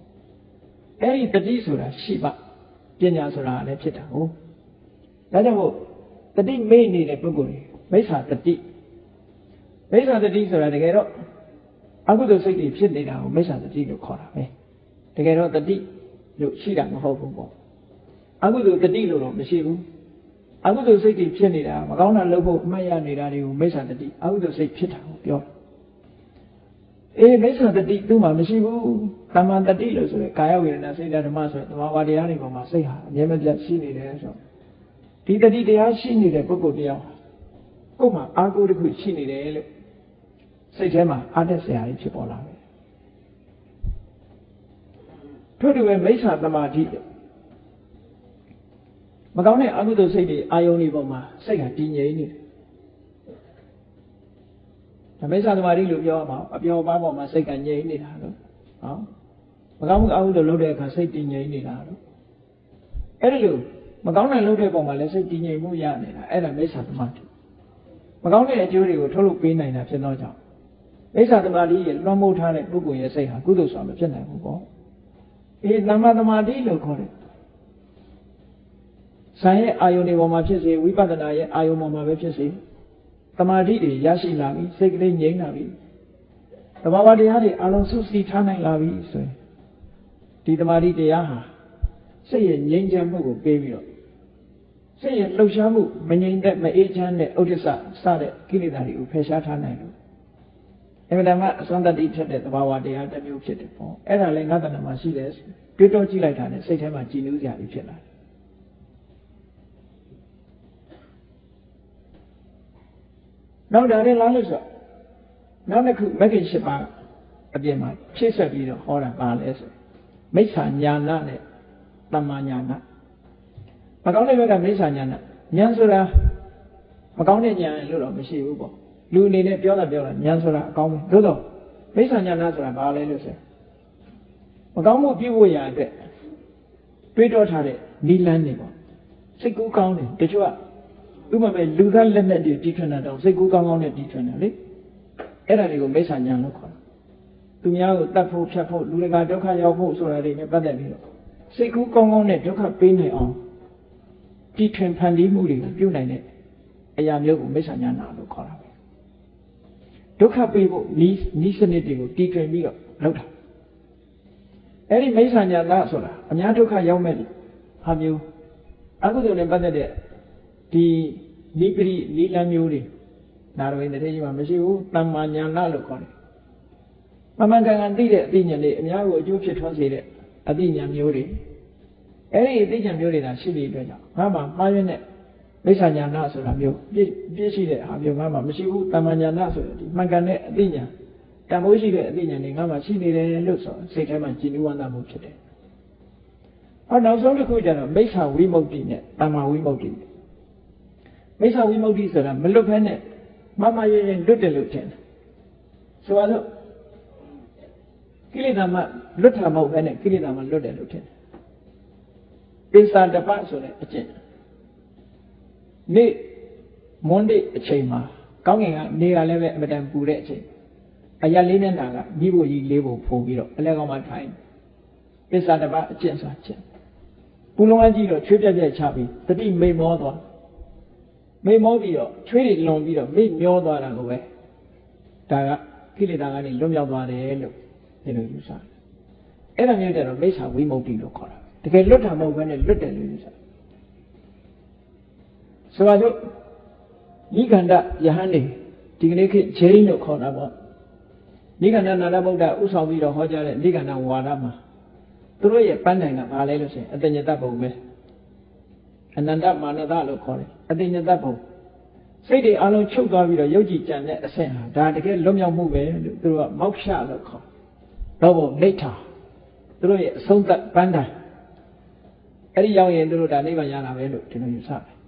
အဲ့ဒီတတိဆိုတာရှိပါပညာဆိုတာလည်းဖြစ်တာဟုတ်ဒါကြောင့်မို့တတိမေ့နေတဲ့ပုဂ္ဂိုလ်တွေမိစ္ဆာတတိဆိုတာတကယ်တော့အကုသိုလ်စိတ်တွေဖြစ်နေတာကိုမိစ္ဆာတတိလို့ခေါ်တာပဲတကယ်တော့တတိလို့ရှိတာမဟုတ်ဘူးပေါ့အကုသိုလ်တတိလို့တော့မရှိဘူးအကုသိုလ်စိတ်တွေဖြစ်နေတာမကောင်းတာလုပ်ဖို့အမှတ်ရနေတာတွေကိုမိစ္ဆာတတိအကုသိုလ်စိတ်ဖြစ်တာကိုပြောမိစ္ဆာတတိသူ့မှာမရှိဘူးတမ္မာတတိလို့ဆိုရယ်ကာယဝေဒနာစိတ်ဓာတ်ဓမ္မဆိုတဲ့သဘာဝတရားတွေပေါ်မှာစိတ်ဟာအမြဲမပြတ်ရှိနေတယ်ဆိုဒီတတိတရားရှိနေတဲ့ပုဂ္ဂိုလ်တရားကိုယ်မှာအာကိုတစ်ခုရှိနေတယ်လို့စိတ်ထဲမှာအားတက်စရာကြီးဖြစ်ပေါ်လာတယ်ထို့တူပဲမိစ္ဆာသမာဓိမကောင်းတဲ့အကုသိုလ်စိတ်တွေအာယုန်တွေပေါ်မှာစိတ်ကတည်ငြိမ်နေတယ်ဒါမိစ္ဆာသမာဓိလို့ပြောရမှာအပျော်ပါးပေါ်မှာစိတ်ကငြိမ်နေတာလို့ မကောင်းမှုအဟုလို့လုပ်တဲ့အခါစိတ်တည်ငြိမ်နေတာတော့အဲ့ဒီလိုမကောင်းတဲ့လုပ်တဲ့ပုံမှာလည်းစိတ်တည်ငြိမ်မှုရနေတာအဲ့ဒါမိစ္ဆာသမာဓိမကောင်းတဲ့အကျိုးတွေကိုထုတ်လုပ်ပေးနိုင်တာဖြစ်သောကြောင့်မိစ္ဆာသမာဓိရဲ့လွှမ်းမိုးထားတဲ့ပုဂ္ဂိုလ်ရဲ့စိတ်ဟာကုသိုလ်ဆိုတာမဖြစ်နိုင်ဘူးပေါ့သမ္မာသမာဓိလို့ခေါ်တယ်ဇန်ရဲ့အာယုန်တွေပေါ်မှာဖြစ်စေဝိပဿနာရဲ့အာယုန်ပေါ်မှာပဲဖြစ်စေသမာဓိတွေရရှိလာပြီစိတ်ကလေးငြိမ်လာပြီသဘာဝတရားတွေအလုံးစုစည်းထားနိုင်လာပြီဆိုရင်ဒီသမာဓိတရားဟာစိတ်ရဲ့ငြိမ်ချမ်းမှုကိုပေးပြီးတော့စိတ်ရဲ့လှုပ်ရှားမှုမငြိမ်သက်မအေးချမ်းတဲ့ဥဒိစ္စစတဲ့ကိလေသာတွေကိုဖယ်ရှားထားနိုင်လို့အမှန်တမ်းအစွမ်းတတ္တိဖြစ်တဲ့သဘာဝတရားတစ်မျိုးဖြစ်တယ်ပေါ့အဲ့ဒါလည်းငါးတဏ္ဍာမှာရှိတယ်တွေးတောကြည့်လိုက်တာနဲ့စိတ်ထဲမှာကြည်နူးစရာတွေဖြစ်လာတယ်နောက်ဒါနဲ့လားလို့ဆိုနောက်တစ်ခုမဂ္ဂင်၈ပါးအပြင်မှာဖြည့်ဆက်ပြီးတော့ဟောတာပါလဲဆိုမိစ္ဆာညာဏနဲ့တမ္မာညာဏမကောင်းတဲ့ဘက်ကမိစ္ဆာညာဏဉာဏ်ဆိုတာမကောင်းတဲ့ဉာဏ်လို့တော့မရှိဘူးပေါ့လူအနေနဲ့ပြောတာဉာဏ်ဆိုတာအကောင်းပဲသို့တော့မိစ္ဆာညာဏဆိုတာဘာလဲလို့ဆိုမကောင်းမှုပြုဖို့ရအတွက်တွေးတောထားတဲ့နိလန်းနေပေါ့စိတ်ကူးကောင်းတယ်တချို့ကဥပမာလူသားလက်နဲ့တီးထွန်းတာတော့စိတ်ကူးကောင်းကောင်းနဲ့တီးထွန်းတယ်လေအဲ့ဒါတွေကိုမိစ္ဆာညာလို့ခေါ်တယ်သူများကိုတတ်ဖို့ဖြတ်ဖို့လူတွေကဒုက္ခရောက်ဖို့ဆိုတာတွေနဲ့ပတ်သက်ပြီးတော့စိတ်ကူးကောင်းကောင်းနဲ့ဒုက္ခပေးနိုင်အောင်တီထွင်ဖန်တီးမှုတွေကိုပြုနိုင်တဲ့အရာမျိုးကိုမိစ္ဆာညာနာလို့ခေါ်တာပဲဒုက္ခပေးဖို့ဤစနစ်တွေကိုတီထွင်ပြီးတော့လုပ်တာအဲ့ဒီမိစ္ဆာညာနာဆိုတာအများဒုက္ခရောက်မဲ့ဟာမျိုးအကုသိုလ်နဲ့ပတ်သက်တဲ့ဒီနိပရိနိလမျိုးတွေနာရဝိတ္တကြီးမှာမရှိဘူးတမ္မာညာနာလို့ခေါ်တယ်မမှန်ကန်ကန်သိတဲ့အသိဉာဏ်တွေအများကိုအကျိုးဖြစ်ထွန်းစေတဲ့အသိဉာဏ်မျိုးတွေအဲ့ဒီအသိဉာဏ်မျိုးတွေသာရှိတဲ့အတွက်ကြောင့်ငါမှမှားရတဲ့မိစ္ဆာညာနာဆိုတာမျိုးပြည့်ရှိတဲ့ဟာမျိုးငါမှမရှိဘူးတမ္မာညာနာဆိုတဲ့ဒီမှန်ကန်တဲ့အသိဉာဏ်တန်ဖိုးရှိတဲ့အသိဉာဏ်တွေငါမှရှိနေတယ်လို့ဆိုစိတ်ထဲမှာကြည်နူးဝမ်းသာမှုဖြစ်တယ်။နောက်ဆုံးတစ်ခုကျတော့မိစ္ဆာဝိမု ക്തി နဲ့တမ္မာဝိမု ക്തി မိစ္ဆာဝိမု ക്തി ဆိုတာမလွတ်ဖဲနဲ့မမရရင်လွတ်တယ်လို့ထင်တယ်။ဆိုတော့ကိလေသာမှလွတ်တာမဟုတ်ဘဲနဲ့ကိလေသာမှလွတ်တယ်လို့ထင်တယ်။ပိဿာတပဆိုတဲ့အကျင့်နေ့မွန်းနေ့အချိန်မှာကောင်းကင်ကနေကလည်းပဲအမတန်ပူတဲ့အချိန်အရာလေးနဲ့နာကမိဖို့ကြီးလေးဖို့ဖိုးပြီးတော့အလဲကောင်းမှထိုင်ပိဿာတပအကျင့်ဆိုတာကျင့်ပူလုံးအကြီးတော့ချွေးပြက်ပြက်ချပြီးတတိမိတ်မောသွားမိတ်မောပြီးတော့ချွေးတွေလွန်ပြီးတော့မိတ်မျောသွားတာကိုပဲဒါကကိလေသာကနေလွတ်မြောက်သွားတယ်လို့ဒီလိုယူဆတယ်အဲ့ဒါမျိုးကြတော့မိစ္ဆာဝိမု ക്തി လို့ခေါ်တာတကယ်လွတ်တာမဟုတ်ဘဲနဲ့လွတ်တယ်လို့ယူဆတယ်ဆိုပါစို့နိခန္ဓယဟန်နေဒီကနေ့ခေတ်ဂျိန်းလို့ခေါ်တာပေါ့နိခန္ဓနာရဗုဒ္ဓဥဆောင်ပြီးတော့ဟောကြားတဲ့နိခန္ဓဝါဒမှာသူတို့ရဲ့ပန်းတိုင်ကဘာလဲလို့ဆိုရင်အတ္တညတဘုံပဲအနန္တမာနတလို့ခေါ်တယ်အတ္တညတဘုံစိတ်တွေအလုံးချုပ်သွားပြီးတော့ယုတ်ကြည်ကြံတဲ့အဆင့်ဟာဒါတကယ်လွတ်မြောက်မှုပဲလို့သူတို့ကမောက္ခလို့ခေါ်တော့ဘုံနိဋ္ဌာသူတို့ရဲ့အဆုံးသတ်ပန်းတိုင်အဲ့ဒီရောက်ရင်သူတို့ဒါနိဗ္ဗာန်ရတာပဲလို့ဒီလိုယူဆတယ်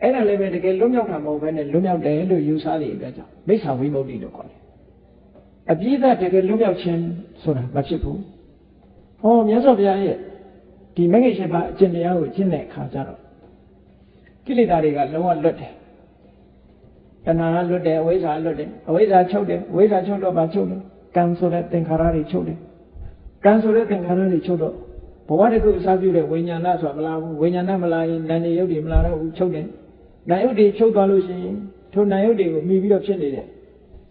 အဲ့ဒါလည်းပဲတကယ်လွတ်မြောက်တာမဟုတ်ဘဲနဲ့လွတ်မြောက်တယ်လို့ယူဆတဲ့အတွက်ကြောင့်မိစ္ဆာဝိမု ക്തി လို့ခေါ်တယ်အပြည့်အစုံတကယ်လွတ်မြောက်ခြင်းဆိုတာမဖြစ်ဘူးဟောမြတ်စွာဘုရားရဲ့ဒီမဂ္ဂင်၈ပါးအကျင့်တရားကိုကျင့်တဲ့အခါကျတော့ကိလေသာတွေကလုံးဝလွတ်တယ်တဏှာကလွတ်တယ်အဝိဇ္ဇာလွတ်တယ်အဝိဇ္ဇာချုပ်တယ်အဝိဇ္ဇာချုပ်တော့ဘာချုပ်လဲကံဆိုတဲ့သင်္ခါရတွေချုပ်တယ်ကံဆိုတဲ့သင်္ခါရတွေချုပ်တော့ဘဝတစ်ခုအစားပြုတဲ့ဝိညာဏဆိုတာမလာဘူးဝိညာဏမလာရင်နာနေယုတ်တွေမလာတော့ဘူးချုပ်တယ်နာယုတ်တွေချုပ်သွားလို့ရှိရင်ထိုနာယုတ်တွေကိုမှီပြီးတော့ဖြစ်နေတဲ့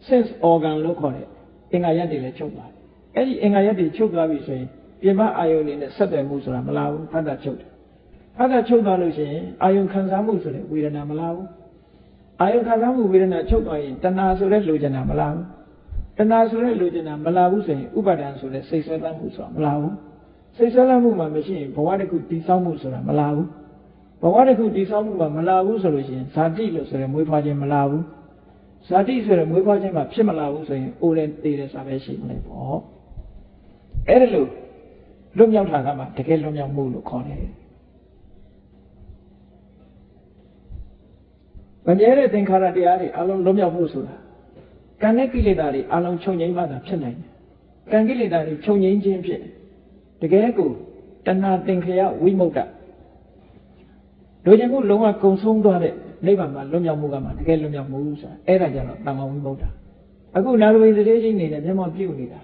sense organ လို့ခေါ်တဲ့အင်္ဂါရပ်တွေလည်းချုပ်သွားတယ်အဲ့ဒီအင်္ဂါရပ်တွေချုပ်သွားပြီဆိုရင်ပြင်ပအာယုန်တွေနဲ့ဆက်သွယ်မှုဆိုတာမလာဘူးဖတ်တာချုပ်တယ်ဖတ်တာချုပ်သွားလို့ရှိရင်အာယုန်ခံစားမှုဆိုတဲ့ဝေဒနာမလာဘူးအာယုန်ခံစားမှုဝေဒနာချုပ်သွားရင်တဏှာဆိုတဲ့လိုချင်တာမလာဘူးတဏှာဆိုတဲ့လိုချင်တာမလာဘူးဆိုရင်ဥပါဒံဆိုတဲ့စိတ်ဆွဲတတ်မှုဆိုတာမလာဘူးစိတ်ဆွဲလမ်းမှုမှာမရှိရင်ဘဝတစ်ခုတည်ဆောက်မှုဆိုတာမလာဘူးဘဝတစ်ခုတည်ဆောက်မှုမှာမလာဘူးဆိုလို့ရှိရင်ဇာတိလို့ဆိုတဲ့မွေးဖွားခြင်းမလာဘူးဇာတိဆိုတဲ့မွေးဖွားခြင်းမှာဖြစ်မလာဘူးဆိုရင်အိုတယ်တည်တယ်ဆိုတာပဲရှိမလဲပေါ့အဲ့ဒါလို့လွတ်မြောက်တာကမှတကယ်လွတ်မြောက်မှုလို့ခေါ်တယ်မမြဲတဲ့သင်္ခါရတရားတွေအလုံးလွတ်မြောက်ဖို့ဆိုတာကံနဲ့ကိလေသာတွေအလုံးချုပ်ငြိမ်းမှသာဖြစ်နိုင်တယ် ကံကိလေသာတွေချုပ်ငြိမ်းခြင်းဖြစ်တကယ်ကိုတဏှာသင်္ခယဝိမု क्त လိုချင်မှုလုံးဝကုံဆုံးသွားတဲ့နိဗ္ဗာန်မှာလွတ်မြောက်မှုကမှတကယ်လွတ်မြောက်မှုဆိုတာအဲ့ဒါကြတော့တမ္မာဝိမု क्त အခုနာရဝိသတိချင်းနေနဲ့မျက်မှောက်ပြုနေတာ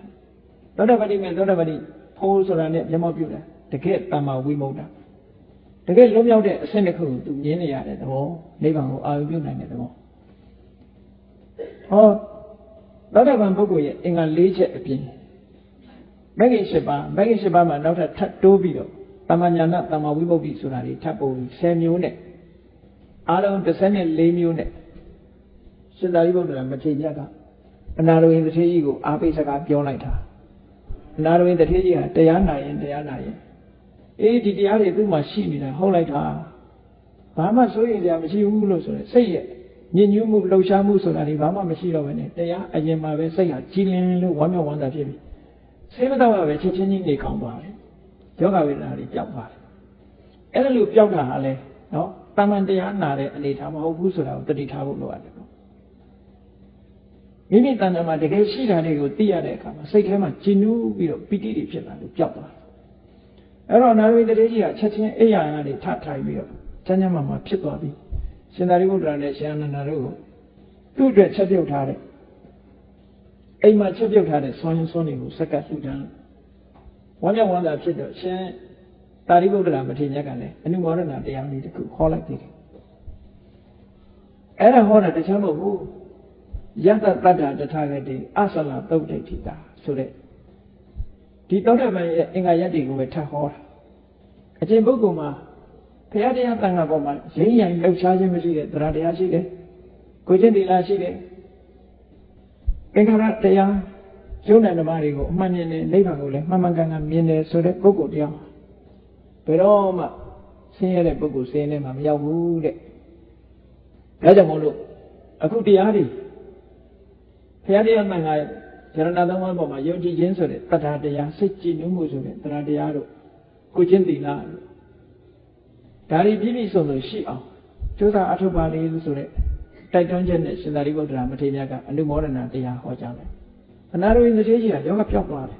သောတာပတိမဲ့သောတာပတိဖိုးဆိုတာနဲ့မျက်မှောက်ပြုတာတကယ်တမ္မာဝိမု क्त တကယ်လွတ်မြောက်တဲ့အဆင့်တစ်ခုကိုသူမြင်နေရတဲ့သဘောနိဗ္ဗာန်ကိုအာရုံပြုနိုင်တဲ့သဘောဟောသောတာပန်ပုဂ္ဂိုလ်ရဲ့အင်္ဂါ၄ချက်အပြင်မဂ္ဂင်၈ပါးမှာနောက်ထပ်တိုးပြီးတော့တမ္မာညာဏတမ္မာဝိမု क्ति ဆိုတာတွေထပ်ပို့ပြီး10မျိုးနဲ့အားလုံး14မျိုးနဲ့ရှင်သာရိပုတ္တရာမထေရမြတ်ကအနာရဝိသထေကြီးကိုအားပေးစကားပြောလိုက်တာအနာရဝိသထေကြီးဟာတရားနာရင်အေးဒီတရားတွေသူ့မှာရှိနေတာဟုတ်လိုက်တာဘာမှစိုးရိမ်စရာမရှိဘူးလို့ဆိုရင်စိတ်ရဲ့ညဉ့်ညူးမှုလှုပ်ရှားမှုဆိုတာတွေဘာမှမရှိတော့ဘဲနဲ့တရားအရင်မှာပဲစိတ်ဟာကြည်လင်လို့ဝမ်းမြောက်ဝမ်းသာဖြစ်ပြီးဆေးမတော့ပဲချက်ချင်းကြီးနေကောင်းသွားတယ်ယောဂဝေဒနာတွေပျောက်သွားတယ်အဲ့ဒါလို့ပျောက်တာဟာလဲနော်တမန်တရားနာတဲ့အနေထားမဟုတ်ဘူးဆိုတာကိုတတိထားဖို့လိုရတယ်နော်မိမိတဏ္ဍာမှာတကယ်ရှိတာတွေကိုသိရတဲ့အခါမှာစိတ်ထဲမှာကြည်နူးပြီးတော့ပီတိတွေဖြစ်လာလို့ပျောက်သွားတယ်အဲ့တော့နာရဝိတ္တိကြီးကချက်ချင်းအိယာရတွေထထိုင်ပြီးတော့ချမ်းချမ်းမှဖြစ်သွားပြီရှင်သာရိပုတ္တရာနဲ့ရှင်အနန္ဒာတို့ကိုသူ့အတွက်ချက်ပြုတ်ထားတဲ့အိမ်မှာချက်ပြုတ်ထားတဲ့ဆွမ်းတွေကိုစက္ကပ်လှူဒန်းဝမ်းမြောက်ဝမ်းသာဖြစ်တော့ရှင်သာရိပုတ္တရာမထေရမြတ်ကလည်းအနုမောဒနာတရားလေးတစ်ခုဟောလိုက်သေးတယ်အဲ့ဒါဟောတာတခြားမဟုတ်ဘူးယတ္တတတ္တတထာဂတိအဆလသုတ်ဒိဋ္ဌိတာဆိုတဲ့ဒီသောတာပန်ရဲ့အင်္ဂါယတ္တိကိုပဲထပ်ဟောတာအကျင့်ပုဂ္ဂိုလ်မှာဘုရားတရားတန်ခါပေါ်မှာရင်းရင်လှုပ်ရှားခြင်းမရှိတဲ့တရားတရားရှိတယ်ကိုကျင့်သီလရှိတယ်သင်္ခါရတရားယုံတဲ့ဓမ္မတွေကိုအမှန်မြင်တယ်နိဗ္ဗာန်ကိုလည်းမှန်မှန်ကန်ကန်မြင်တယ်ဆိုတဲ့ပုဂ္ဂိုလ်တရားဘယ်တော့မှဆင်းရဲတဲ့ပုဂ္ဂိုလ်ဆင်းရဲမှာမရောက်ဘူးတဲ့ဒါကြောင့်မို့လို့အခုတရားတွေဘုရားတရားတန်ခါရဏသုံးပါးပေါ်မှာယုံကြည်ခြင်းဆိုတဲ့တထာတရားစိတ်ကြည်နူးမှုဆိုတဲ့တရားတရားတို့ကိုကျင့်သီလတို့ဒါတွေပြည့်ပြည့်စုံစုံရှိအောင်ကြိုးစားအထောက်ပါလေဆိုတဲ့တိုက်တွန်းချက်နဲ့ရှင်သာရိပုတ္တရာမထေရမြတ်ကအနုမောဒနာတရားဟောကြားတယ်အနာရဝိသထေကြီးကယောဂပြောက်သွားတယ်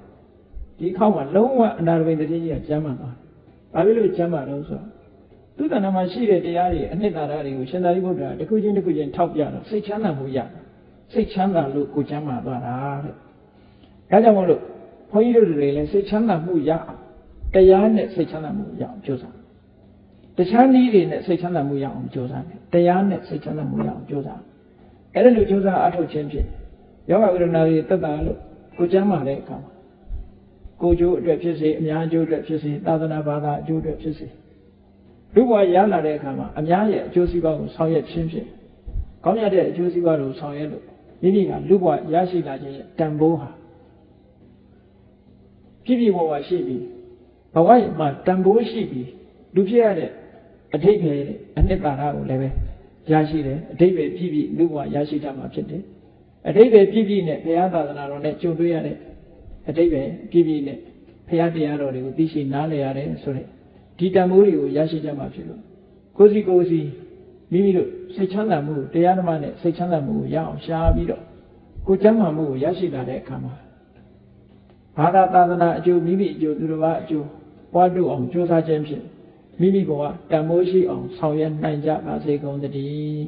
ဒီခေါက်မှာလုံးဝအနာရဝိသထေကြီးကကျမ်းမာသွားဘာဖြစ်လို့ကျမ်းမာတော့ဆိုတော့သူတဏ္ဍာမှာရှိတဲ့တရားတွေအနှစ်သာရတွေကိုရှင်သာရိပုတ္တရာတစ်ခုချင်းထောက်ပြတော့စိတ်ချမ်းသာမှုရစိတ်ချမ်းသာလို့ကိုကျမ်းမာသွားတာတဲ့ဒါကြောင့်မို့လို့ဘုန်းကြီးတို့တွေလည်းစိတ်ချမ်းသာမှုရအောင်တရားနဲ့စိတ်ချမ်းသာမှုရအောင်ကြိုးစားတခြားနည်းတွေနဲ့စိတ်ချမ်းသာမှုရအောင်ကြိုးစားတယ်တရားနဲ့စိတ်ချမ်းသာမှုရအောင်ကြိုးစားအဲ့ဒါလိုကြိုးစားအထောက်ချင်းဖြင့်ယောဂဝေဒနာတွေတက်တာလို့ကိုကျမ်းမာတဲ့အခါမှာကိုကျိုးအတွက်ဖြစ်စေအများကျိုးအတွက်ဖြစ်စေသာသနာဘာသာအကျိုးအတွက်ဖြစ်စေလူ့ဘဝရလာတဲ့အခါမှာအများရဲ့အကျိုးစီးပွားကိုဆောင်ရွက်ခြင်းဖြင့်ကောင်းမြတ်တဲ့အကျိုးစီးပွားကိုဆောင်ရွက်လို့မိမိကလူ့ဘဝရရှိလာခြင်းရဲ့တန်ဖိုးဟာပြည့်ပြည့်ဝဝရှိပြီးဘဝမှာတန်ဖိုးရှိပြီးလူဖြစ်ရတဲ့အဓိပ္ပာယ်အနှစ်သာရကိုလည်းပဲရရှိတယ်အဓိပ္ပာယ်ပြည့်ပြည့်လူ့ဘဝရရှိတတ်မှာဖြစ်တယ်အဓိပ္ပာယ်ပြည့်ပြည့်နဲ့ဘုရားသာသနာတော်နဲ့ကြုံတွေ့ရတဲ့အဓိပ္ပာယ်ပြည့်ပြည့်နဲ့ဘုရားတရားတော်တွေကိုသိရှိနားလည်ရတယ်ဆိုတဲ့ဒီတန်ဖိုးတွေကိုရရှိကြမှာဖြစ်လို့ကိုယ်စီမိမိတို့စိတ်ချမ်းသာမှုတရားဓမ္မနဲ့စိတ်ချမ်းသာမှုကိုရအောင်ရှားပြီးတော့ကိုယ်ကျမ်းမာမှုကိုရရှိလာတဲ့အခါမှာဘာသာသာသနာအကျိုးမိမိအကျိုးသူတစ်ပါးအကျိုးပွားတို့အောင်ကြိုးစားခြင်းဖြင့်မိမိဘဝတန်ဖိုးရှိအောင်ဆောင်ရွက်နိုင်ကြပါစေကုန်သတည်း